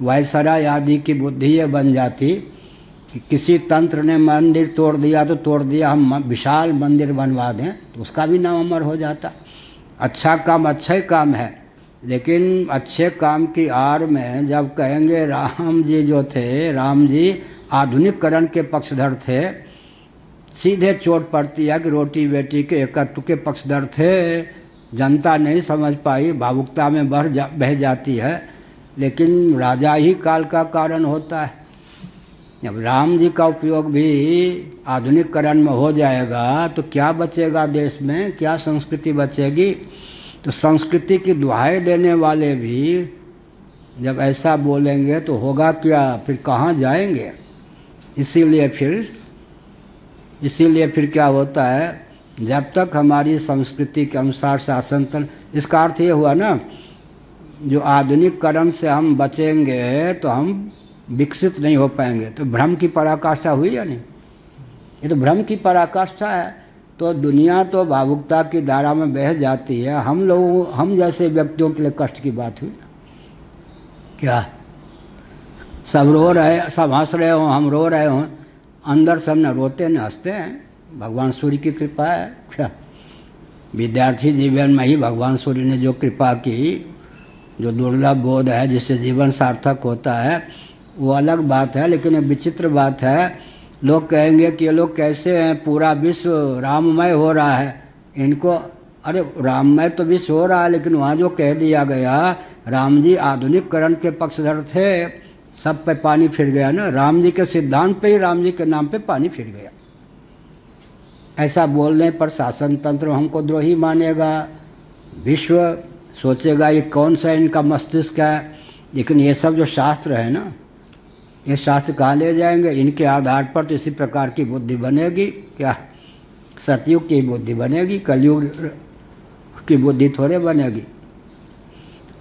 वायसराय आदि की बुद्धि ये बन जाती कि किसी तंत्र ने मंदिर तोड़ दिया तो तोड़ दिया, हम विशाल मंदिर बनवा दें, तो उसका भी नाम अमर हो जाता। अच्छा काम अच्छा ही काम है, लेकिन अच्छे काम की आड़ में जब कहेंगे राम जी जो थे, राम जी आधुनिकरण के पक्षधर थे, सीधे चोट पड़ती है कि रोटी बेटी के एकत्व के पक्षधर थे। जनता नहीं समझ पाई, भावुकता में बह जाती है, लेकिन राजा ही काल का कारण होता है। जब राम जी का उपयोग भी आधुनिकरण में हो जाएगा तो क्या बचेगा देश में, क्या संस्कृति बचेगी। तो संस्कृति की दुहाई देने वाले भी जब ऐसा बोलेंगे तो होगा क्या, फिर कहाँ जाएंगे। इसीलिए फिर क्या होता है, जब तक हमारी संस्कृति के अनुसार शासन तंत्र, इसका अर्थ ये हुआ ना, जो आधुनिकरण से हम बचेंगे तो हम विकसित नहीं हो पाएंगे। तो भ्रम की पराकाष्ठा हुई या नहीं, ये तो भ्रम की पराकाष्ठा है। तो दुनिया तो भावुकता की धारा में बह जाती है, हम जैसे व्यक्तियों के लिए कष्ट की बात हुई। क्या सब रो रहे, सब हंस रहे हों, हम रो रहे हों, अंदर सब न रोते न हंसते हैं। भगवान सूर्य की कृपा है। क्या विद्यार्थी जीवन में ही भगवान सूर्य ने जो कृपा की, जो दुर्लभ बोध है जिससे जीवन सार्थक होता है, वो अलग बात है। लेकिन एक विचित्र बात है, लोग कहेंगे कि ये लोग कैसे हैं, पूरा विश्व राममय हो रहा है इनको। अरे राममय तो विश्व हो रहा है, लेकिन वहाँ जो कह दिया गया, राम जी आधुनिकरण के पक्षधर थे, सब पे पानी फिर गया ना। राम जी के सिद्धांत पे ही, राम जी के नाम पे पानी फिर गया। ऐसा बोलने पर शासन तंत्र हमको द्रोही मानेगा, विश्व सोचेगा ये कौन सा इनका मस्तिष्क है। लेकिन ये सब जो शास्त्र है ना, ये शास्त्र कहाँ ले जाएंगे, इनके आधार पर तो इसी प्रकार की बुद्धि बनेगी। क्या सतयुग की बुद्धि बनेगी, कलयुग की बुद्धि थोड़े बनेगी।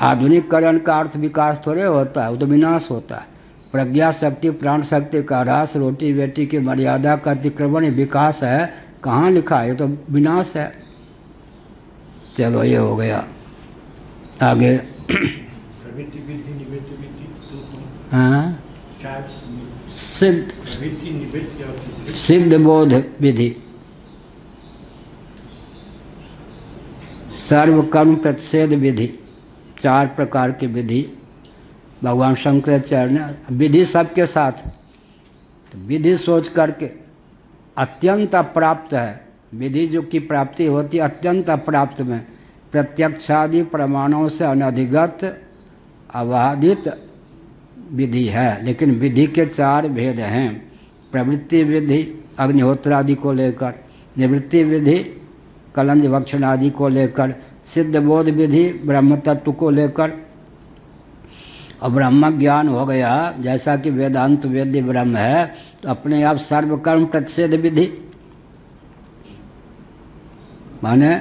आधुनिकरण का अर्थ विकास थोड़े होता है, वो तो विनाश होता है। प्रज्ञा शक्ति, प्राण शक्ति का ह्रास, रोटी बेटी की मर्यादा का अतिक्रमण विकास है, कहाँ लिखा है, ये तो विनाश है। चलो ये हो गया, आगे हाँ, सिद्ध बोध विधि, सर्व कर्म प्रतिषेध विधि, 4 प्रकार की विधि भगवान शंकराचार्य ने। विधि सबके साथ, तो विधि सोच करके अत्यंत अप्राप्त है। विधि जो की प्राप्ति होती है अत्यंत अप्राप्त में, प्रत्यक्षादि प्रमाणों से अनधिगत अबाधित विधि है। लेकिन विधि के 4 भेद हैं। प्रवृत्ति विधि अग्निहोत्र आदि को लेकर, निवृत्ति विधि कलंज भक्षण आदि को लेकर, सिद्ध बोध विधि ब्रह्म तत्व को लेकर। और ब्रह्म ज्ञान हो गया, जैसा कि वेदांत वेद्य ब्रह्म है, तो अपने आप सर्वकर्म प्रतिषेध विधि, माने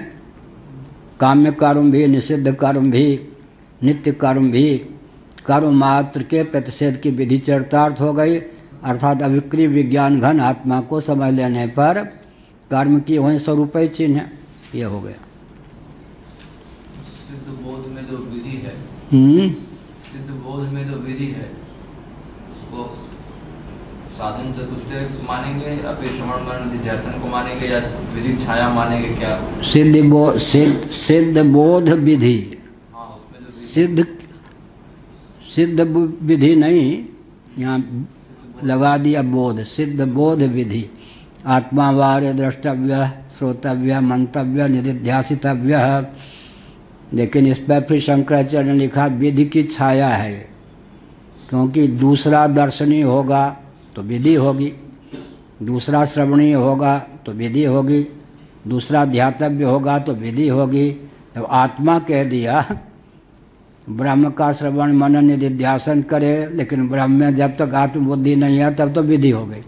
काम्य कर्म भी, निषिद्ध कर्म भी, नित्य कर्म भी, कर्म मात्र के प्रतिषेध की विधि चरितार्थ हो गई। अर्थात अविक्रिय विज्ञान घन आत्मा को समझ लेने पर कर्म की वही स्वरूप ही चिन्ह है, ये हो गया। सिद्ध बोध में जो विधि है, सिद्ध बोध में जो विधि है, उसको साधन चतुष्टय मानेंगे, अपने श्रवण मनन निध्यासन को मानेंगे, या विधि छाया मानेंगे? क्या सिद्ध बोध विधि, हाँ, उसमें जो सिद्ध विधि नहीं, यहाँ लगा दिया बोध, सिद्ध बोध विधि। आत्मा वार्य द्रष्टव्य, श्रोतव्य, मंतव्य, निधिध्यासितव्य। लेकिन इस पर फिर शंकराचार्य ने लिखा विधि की छाया है, क्योंकि दूसरा दर्शनीय होगा तो विधि होगी, दूसरा श्रवणीय होगा तो विधि होगी, दूसरा ध्यातव्य होगा तो विधि होगी। जब आत्मा कह दिया ब्रह्म का श्रवण मनन निधिध्यासन करे, लेकिन ब्रह्म में जब तक आत्मबुद्धि नहीं है तब तो विधि हो गई।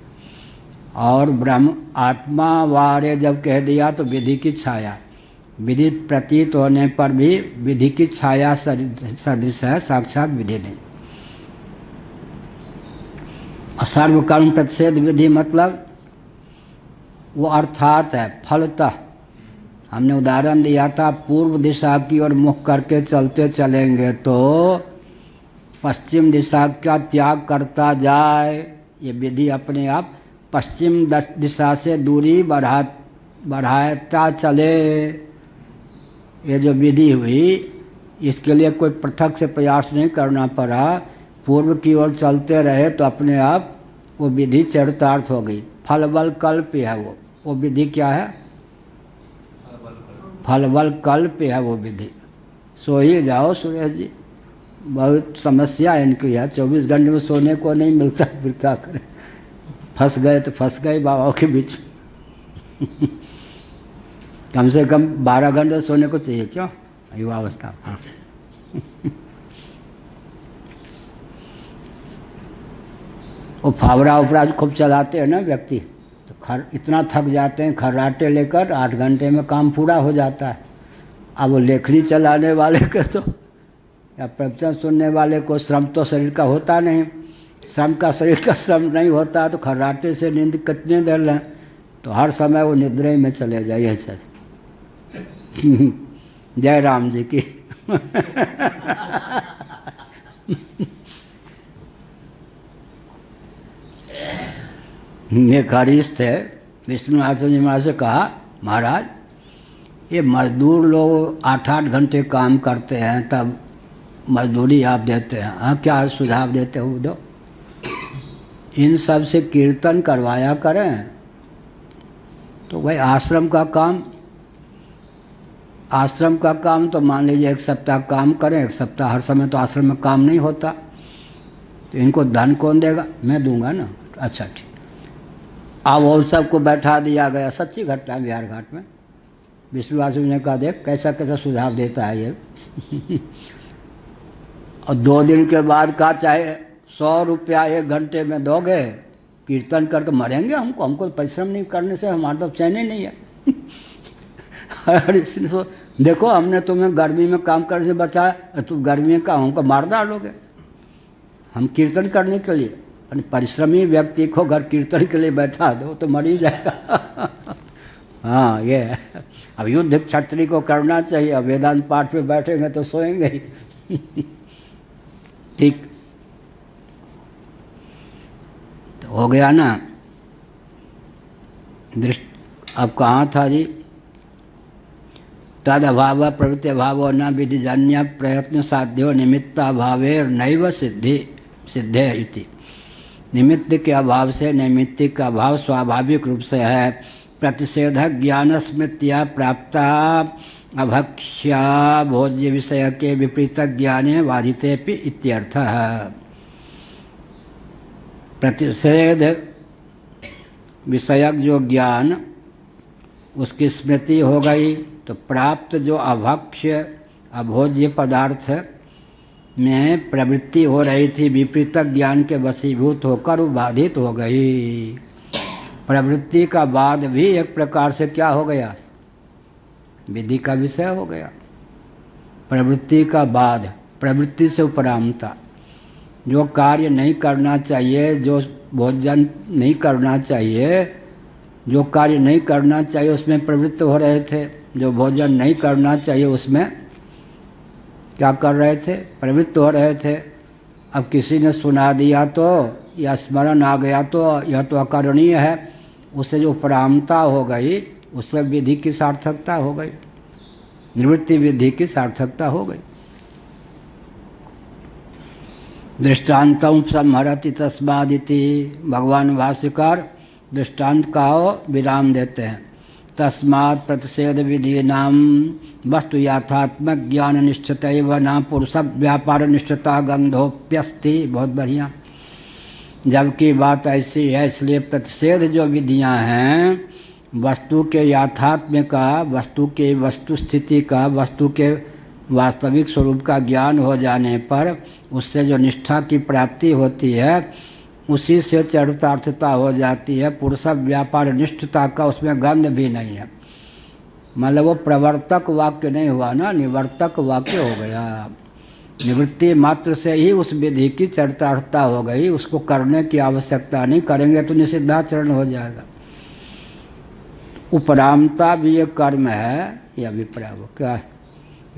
और ब्रह्म आत्मा वार्य जब कह दिया तो विधि की छाया, विधि प्रतीत होने पर भी विधि की छाया सदृश है, साक्षात विधि नहीं। सर्वकर्म प्रतिषेध विधि मतलब वो अर्थात है, फलतः। हमने उदाहरण दिया था, पूर्व दिशा की ओर मुख करके चलते चलेंगे तो पश्चिम दिशा का त्याग करता जाए, ये विधि अपने आप पश्चिम दिशा से दूरी बढ़ाता चले। ये जो विधि हुई, इसके लिए कोई पृथक से प्रयास नहीं करना पड़ा, पूर्व की ओर चलते रहे तो अपने आप वो विधि चरितार्थ हो गई। फल बल कल्प है वो विधि क्या है? फल बल कल्प है वो विधि। सो ही जाओ सुरेश जी, बहुत समस्या है इनकी है, 24 घंटे में सोने को नहीं मिलता, फिर क्या करें। फंस गए तो फंस गए बाबाओं के बीच में। कम से कम 12 घंटे सोने को चाहिए, क्यों युवावस्था। हाँ वो फावड़ा उपड़ा खूब चलाते हैं ना व्यक्ति, तो इतना थक जाते हैं, खर्राटे लेकर 8 घंटे में काम पूरा हो जाता है। अब वो लेखनी चलाने वाले के तो या प्रवचन सुनने वाले को श्रम तो शरीर का होता नहीं, श्रम का शरीर का श्रम नहीं होता, तो खर्राटे से नींद कितने देर लें, तो हर समय वो निद्रा में चले जाइए। जय राम जी की। एक हरीश थे, विष्णु आचार्य जी महाराज से कहा, महाराज ये मजदूर लोग 8-8 घंटे काम करते हैं, तब मजदूरी आप देते हैं, हाँ क्या सुझाव देते हो? दो इन सब से कीर्तन करवाया करें। तो भाई आश्रम का काम तो मान लीजिए 1 सप्ताह काम करें, 1 सप्ताह, हर समय तो आश्रम में काम नहीं होता, तो इनको धन कौन देगा? मैं दूंगा ना। अच्छा ठीक। अब वो सबको बैठा दिया गया, सच्ची घटना है बिहार घाट में। विष्णुवासी ने कहा देख कैसा कैसा सुझाव देता है ये। और 2 दिन के बाद कहा चाहे 100 रुपया 1 घंटे में दोगे, कीर्तन करके मरेंगे हमको परिश्रम नहीं करने से हमारा तो चैन ही नहीं है। इसलिए देखो हमने तुम्हें गर्मी में काम करने से बचाया, तुम गर्मी का हमको मार डालोगे। हम कीर्तन करने के लिए, परिश्रमी व्यक्ति को घर कीर्तन के लिए बैठा दो तो मर ही जाएगा। हाँ ये है। अब युद्ध क्षत्रिय को करना चाहिए, अब वेदांत पाठ पे बैठेंगे तो सोएंगे ही। ठीक तो हो गया ना। अब कहाँ था जी? तद अभाव प्रवृत्ति अभाव न विधिजन्य प्रयत्न साध्यो निमित्ताभावे नैव सिद्धे इति। निमित्त के अभाव से नैमित्तिक का अभाव स्वाभाविक रूप से है। प्रतिषेधक ज्ञान स्मृतिया प्राप्ता अभक्ष्या भोज्य विषय के विपरीत ज्ञाने बाधितेपि इत्यर्थः। प्रतिषेध विषयक जो ज्ञान उसकी स्मृति हो गई, तो प्राप्त जो अभक्ष्य अभोज्य पदार्थ में प्रवृत्ति हो रही थी विपरीत ज्ञान के वशीभूत होकर वो बाधित हो गई। प्रवृत्ति का बाद भी एक प्रकार से क्या हो गया? विधि का विषय हो गया। प्रवृत्ति का बाद, प्रवृत्ति से उपरामता, जो कार्य नहीं करना चाहिए, जो भोजन नहीं करना चाहिए, जो कार्य नहीं करना चाहिए उसमें प्रवृत्त हो रहे थे, जो भोजन नहीं करना चाहिए उसमें क्या कर रहे थे? प्रवृत्त हो रहे थे। अब किसी ने सुना दिया तो या स्मरण आ गया तो यह तो अकरणीय है, उससे जो उपरामता हो गई उससे विधि की सार्थकता हो गई, निवृत्ति विधि की सार्थकता हो गई। दृष्टांतम संहरति तस्मादिति, भगवान भाष्यकार दृष्टांत का विराम देते हैं। तस्मात् प्रतिषेध विधि नाम वस्तु यथात्मक ज्ञान निष्ठतैव न पुरुष व्यापार निष्ठता गंधोप्यस्ति। बहुत बढ़िया। जबकि बात ऐसी है, इसलिए प्रतिषेध जो विधियां हैं वस्तु के याथात्म्य का, वस्तु के वस्तु स्थिति का, वस्तु के वास्तविक स्वरूप का ज्ञान हो जाने पर उससे जो निष्ठा की प्राप्ति होती है उसी से चरितार्थता हो जाती है। पुरुष व्यापार निष्ठता का उसमें गंध भी नहीं है। मतलब वो प्रवर्तक वाक्य नहीं हुआ ना, निवर्तक वाक्य हो गया। निवृत्ति मात्र से ही उस विधि की चरितार्थता हो गई, उसको करने की आवश्यकता नहीं, करेंगे तो निषिद्धाचरण हो जाएगा। उपरामता भी एक कर्म है, यह अभिप्राय हो क्या है?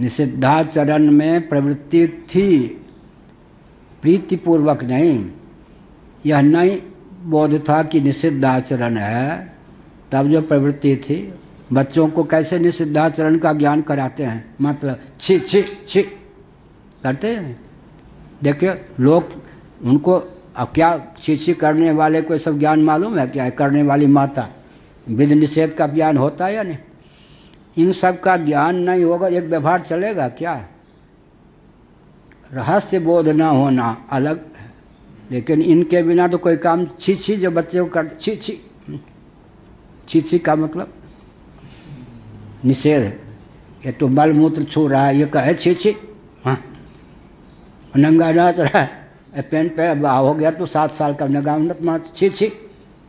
निषिद्धाचरण में प्रवृत्ति थी, प्रीतिपूर्वक नहीं। यह नहीं बोध था कि निषिद्धाचरण है, तब जो प्रवृत्ति थी। बच्चों को कैसे निषिद्धाचरण का ज्ञान कराते हैं? मतलब छी छी छी करते हैं। देखिए लोग उनको अब क्या छी छी करने वाले को सब ज्ञान मालूम है क्या है? करने वाली माता विधि निषेध का ज्ञान होता है या नहीं? इन सब का ज्ञान नहीं होगा, एक व्यवहार चलेगा क्या? रहस्य बोध न होना अलग है, लेकिन इनके बिना तो कोई काम छी छी जो बच्चे को कर छी छी। छी छी का मतलब निषेध है। ये तो मल मूत्र छू रहा है, ये कहे छी छी। हाँ, नंगा नाच रहा है, पेन पे हो गया तो 7 साल का नंगा नाच, छी छी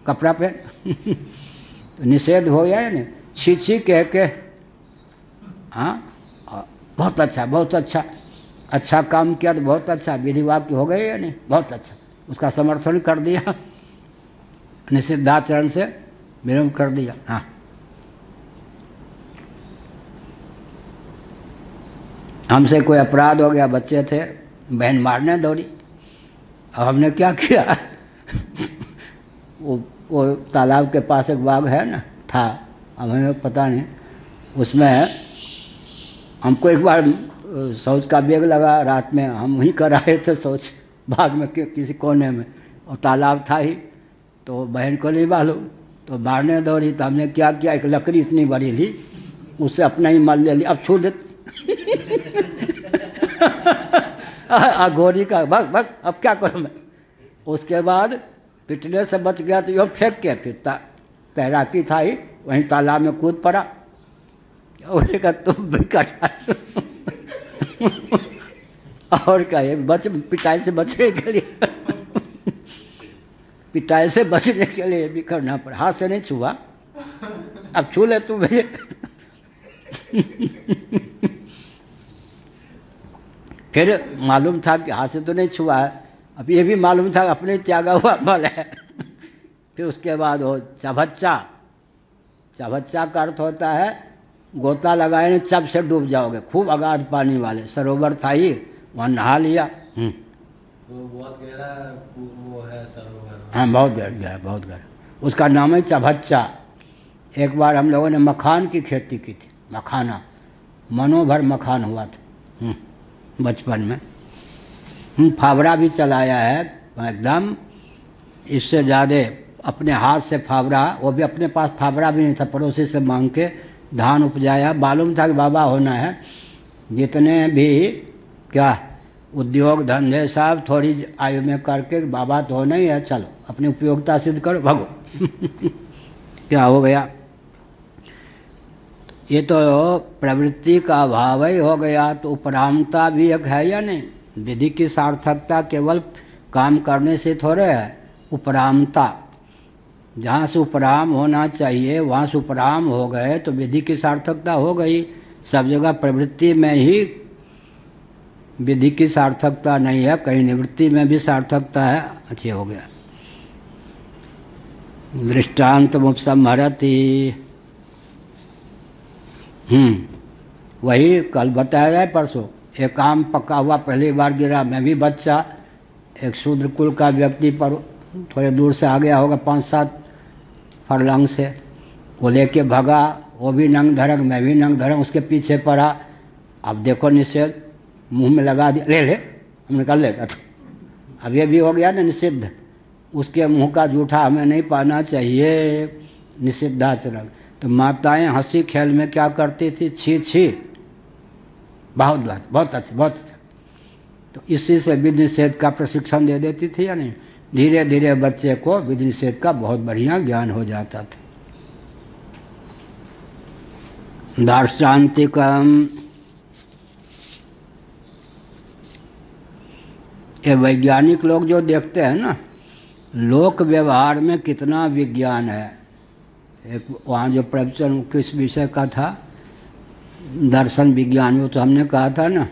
कपड़ा पहन। तो निषेध हो गया है ना, छी छी कह के। हाँ, बहुत अच्छा, बहुत अच्छा, अच्छा काम किया तो बहुत अच्छा, विधि वाक्य हो गए या नहीं, बहुत अच्छा, उसका समर्थन कर दिया, निषिद्धाचरण से विरम कर दिया। हाँ, हमसे कोई अपराध हो गया, बच्चे थे, बहन मारने दौड़ी, अब हमने क्या किया वो तालाब के पास एक बाग है ना, था, अब हमें पता नहीं, उसमें हमको एक बार शौच का बेग लगा, रात में हम वहीं कर रहे थे शौच, बाग में किसी कोने में, और तालाब था ही, तो बहन को नहीं मालूम, तो मारने दौड़ी। तो हमने क्या किया, एक लकड़ी इतनी बड़ी ली, उससे अपना ही मल ले लिया, अब छू दे गोरी का भग भग, अब क्या करूँ मैं। उसके बाद पिटने से बच गया, तो यो फेंक के फिर तैराकी था ही, वहीं तालाब में कूद पड़ा। उसने कहा तुम भी कटा और क्या, ये पिटाई से बचने के लिए पिटाई से बचने के लिए भी करना पड़ा। हाथ से नहीं छुआ, अब छू ले तू मुझे फिर मालूम था कि हाथ से तो नहीं छुआ है, अब ये भी मालूम था अपने त्यागा हुआ बल है। फिर उसके बाद वो चभच्चा, चभच्चा का अर्थ होता है गोता लगाए न चब से डूब जाओगे, खूब अगाध पानी वाले, सरोवर था ही, वहाँ नहा लिया। वो बहुत गहरा वो है सरोवर। हाँ, बहुत गहरा, बहुत गहरा, उसका नाम है चभच्चा। एक बार हम लोगों ने मखान की खेती की थी, मखाना, मनोभर मखान हुआ था बचपन में। फावड़ा भी चलाया है एकदम, इससे ज़्यादा अपने हाथ से फावड़ा, वो भी अपने पास फावड़ा भी नहीं था, पड़ोसी से मांग के धान उपजाया। मालूम था कि बाबा होना है, जितने भी क्या उद्योग धंधे सब थोड़ी आयु में करके बाबा तो होना ही है, चलो अपनी उपयोगिता सिद्ध करो, भगो क्या हो गया। ये तो प्रवृत्ति का अभाव ही हो गया। तो उपरामता भी एक है या नहीं, विधि की सार्थकता केवल काम करने से थोड़े है, उपरामता, जहाँ से उपराम होना चाहिए वहाँ से उपराम हो गए तो विधि की सार्थकता हो गई। सब जगह प्रवृत्ति में ही विधि की सार्थकता नहीं है, कहीं निवृत्ति में भी सार्थकता है, अच्छे हो गया। दृष्टांत उपसंहरति, वही कल बताया जाए परसों, एक आम पका हुआ पहली बार गिरा, मैं भी बच्चा, एक शूद्र कुल का व्यक्ति पर थोड़े दूर से आ गया होगा 5-7 फरलंग से, वो लेके भगा, वो भी नंग धरंग, मैं भी नंग धरंग उसके पीछे पड़ा। अब देखो निषेध, मुंह में लगा दिया, ले ले, हमने कर लेगा था, अब ये भी हो गया ना निषिद्ध, उसके मुंह का जूठा हमें नहीं पाना चाहिए, निषिद्धाचरण। तो माताएं हंसी खेल में क्या करती थी, छी छी, बहुत बात, बहुत अच्छा, बहुत अच्छा। तो इसी से विधि निषेध का प्रशिक्षण दे देती थी या नहीं, धीरे धीरे बच्चे को विधि निषेध का बहुत बढ़िया ज्ञान हो जाता था। दार्शनिकम, ये वैज्ञानिक लोग जो देखते हैं ना, लोक व्यवहार में कितना विज्ञान है। एक वहाँ जो प्रवचन किस विषय का था, दर्शन विज्ञान, वो तो हमने कहा था ना,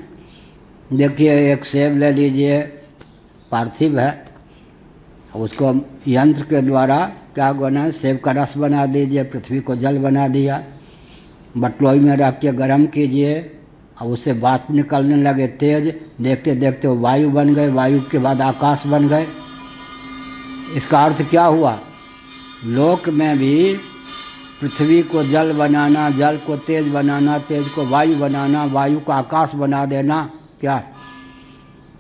देखिए एक सेब ले लीजिए, पार्थिव है, उसको यंत्र के द्वारा क्या बना, सेब का रस बना दीजिए, पृथ्वी को जल बना दिया, बटलोई में रख के गर्म कीजिए, और उससे वाष्प निकलने लगे तेज, देखते देखते वो वायु बन गए, वायु के बाद आकाश बन गए। इसका अर्थ क्या हुआ, लोक में भी पृथ्वी को जल बनाना, जल को तेज बनाना, तेज को वायु बनाना, वायु को आकाश बना देना, क्या,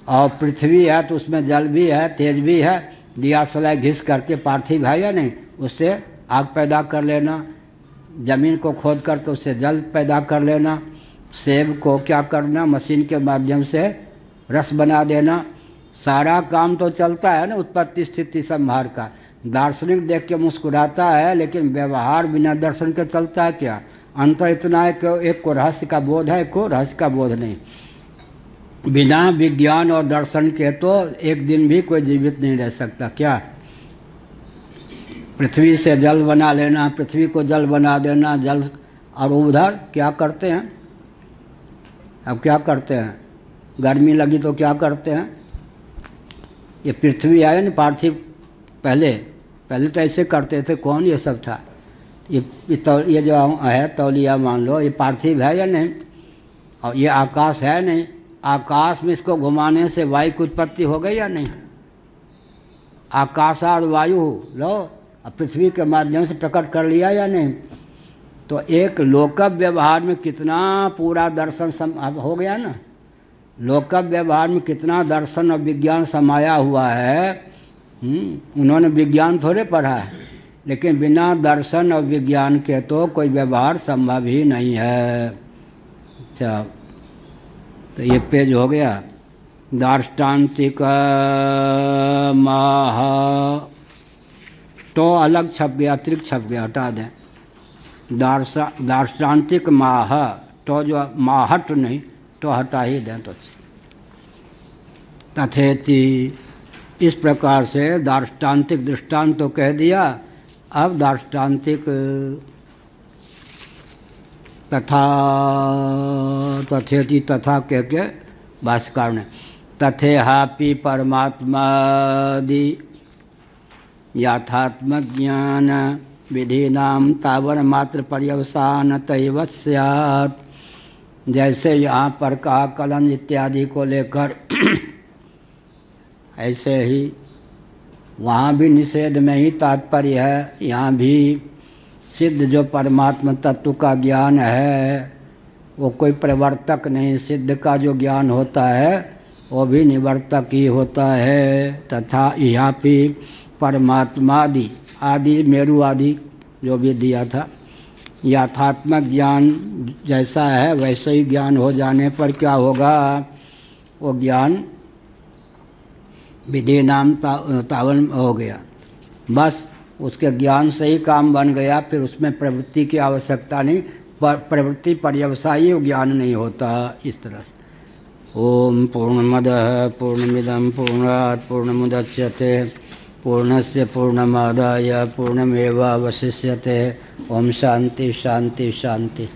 और पृथ्वी है तो उसमें जल भी है, तेज भी है, दिया सलाई घिस करके पार्थिव है या नहीं, उससे आग पैदा कर लेना, जमीन को खोद करके उससे जल पैदा कर लेना, सेब को क्या करना, मशीन के माध्यम से रस बना देना, सारा काम तो चलता है ना उत्पत्ति स्थिति संहार का। दार्शनिक देख के मुस्कुराता है, लेकिन व्यवहार बिना दर्शन के चलता है क्या? अंतर इतना है कि एक को रहस्य का बोध है, एक को रहस्य का बोध नहीं। बिना विज्ञान और दर्शन के तो एक दिन भी कोई जीवित नहीं रह सकता। क्या पृथ्वी से जल बना लेना, पृथ्वी को जल बना देना, जल, और उधर क्या करते हैं? अब क्या करते हैं? गर्मी लगी तो क्या करते हैं? ये पृथ्वी आए ना पार्थिव, पहले तो ऐसे करते थे। कौन ये सब था? ये जो है तौलिया मान लो, ये पार्थिव है या नहीं? और ये आकाश है नहीं? आकाश में इसको घुमाने से वायु की उत्पत्ति हो गई या नहीं? आकाशाद वायु लो, अब पृथ्वी के माध्यम से प्रकट कर लिया या नहीं? तो एक लोकव व्यवहार में कितना पूरा दर्शन हो गया ना। लोकव व्यवहार में कितना दर्शन और विज्ञान समाया हुआ है। उन्होंने विज्ञान थोड़े पढ़ा है, लेकिन बिना दर्शन और विज्ञान के तो कोई व्यवहार संभव ही नहीं है। अच्छा, तो ये पेज हो गया। दार्ष्टान्तिक माह, तो अलग छप गया, अतिरिक्त छप गया, हटा दें। दार्ष्टान्तिक माह, तो जो माहट नहीं, तो हटा ही दें तो। तथेति, इस प्रकार से दार्ष्टान्तिक दृष्टांत तो कह दिया। अब दार्ष्टान्तिक तथा, तथेति तथा कह के भाष्यकार ने तथेहापि परमात्मादि याथात्मक ज्ञान विधीनाम तावर मात्र पर्यवसानतैव स्यात्। जैसे यहाँ पर कहा कलन इत्यादि को लेकर, ऐसे ही वहाँ भी निषेध में ही तात्पर्य है। यहाँ भी सिद्ध जो परमात्मा तत्व का ज्ञान है वो कोई प्रवर्तक नहीं। सिद्ध का जो ज्ञान होता है वो भी निवर्तक ही होता है। तथा यहाँ भी परमात्मादि, आदि मेरु आदि जो भी दिया था, यथात्मक ज्ञान जैसा है वैसे ही ज्ञान हो जाने पर क्या होगा? वो ज्ञान विधि नाम तावन हो गया, बस उसके ज्ञान से ही काम बन गया। फिर उसमें प्रवृत्ति की आवश्यकता नहीं, प्रवृत्ति पर्यवसायी ज्ञान नहीं होता। इस तरह से ओम पूर्णमदः पूर्णमिदं पूर्णात् पूर्णमुदच्यते पूर्णस्य पूर्णमादाय पूर्णमेवावशिष्यते। ओम शांति शांति शांति।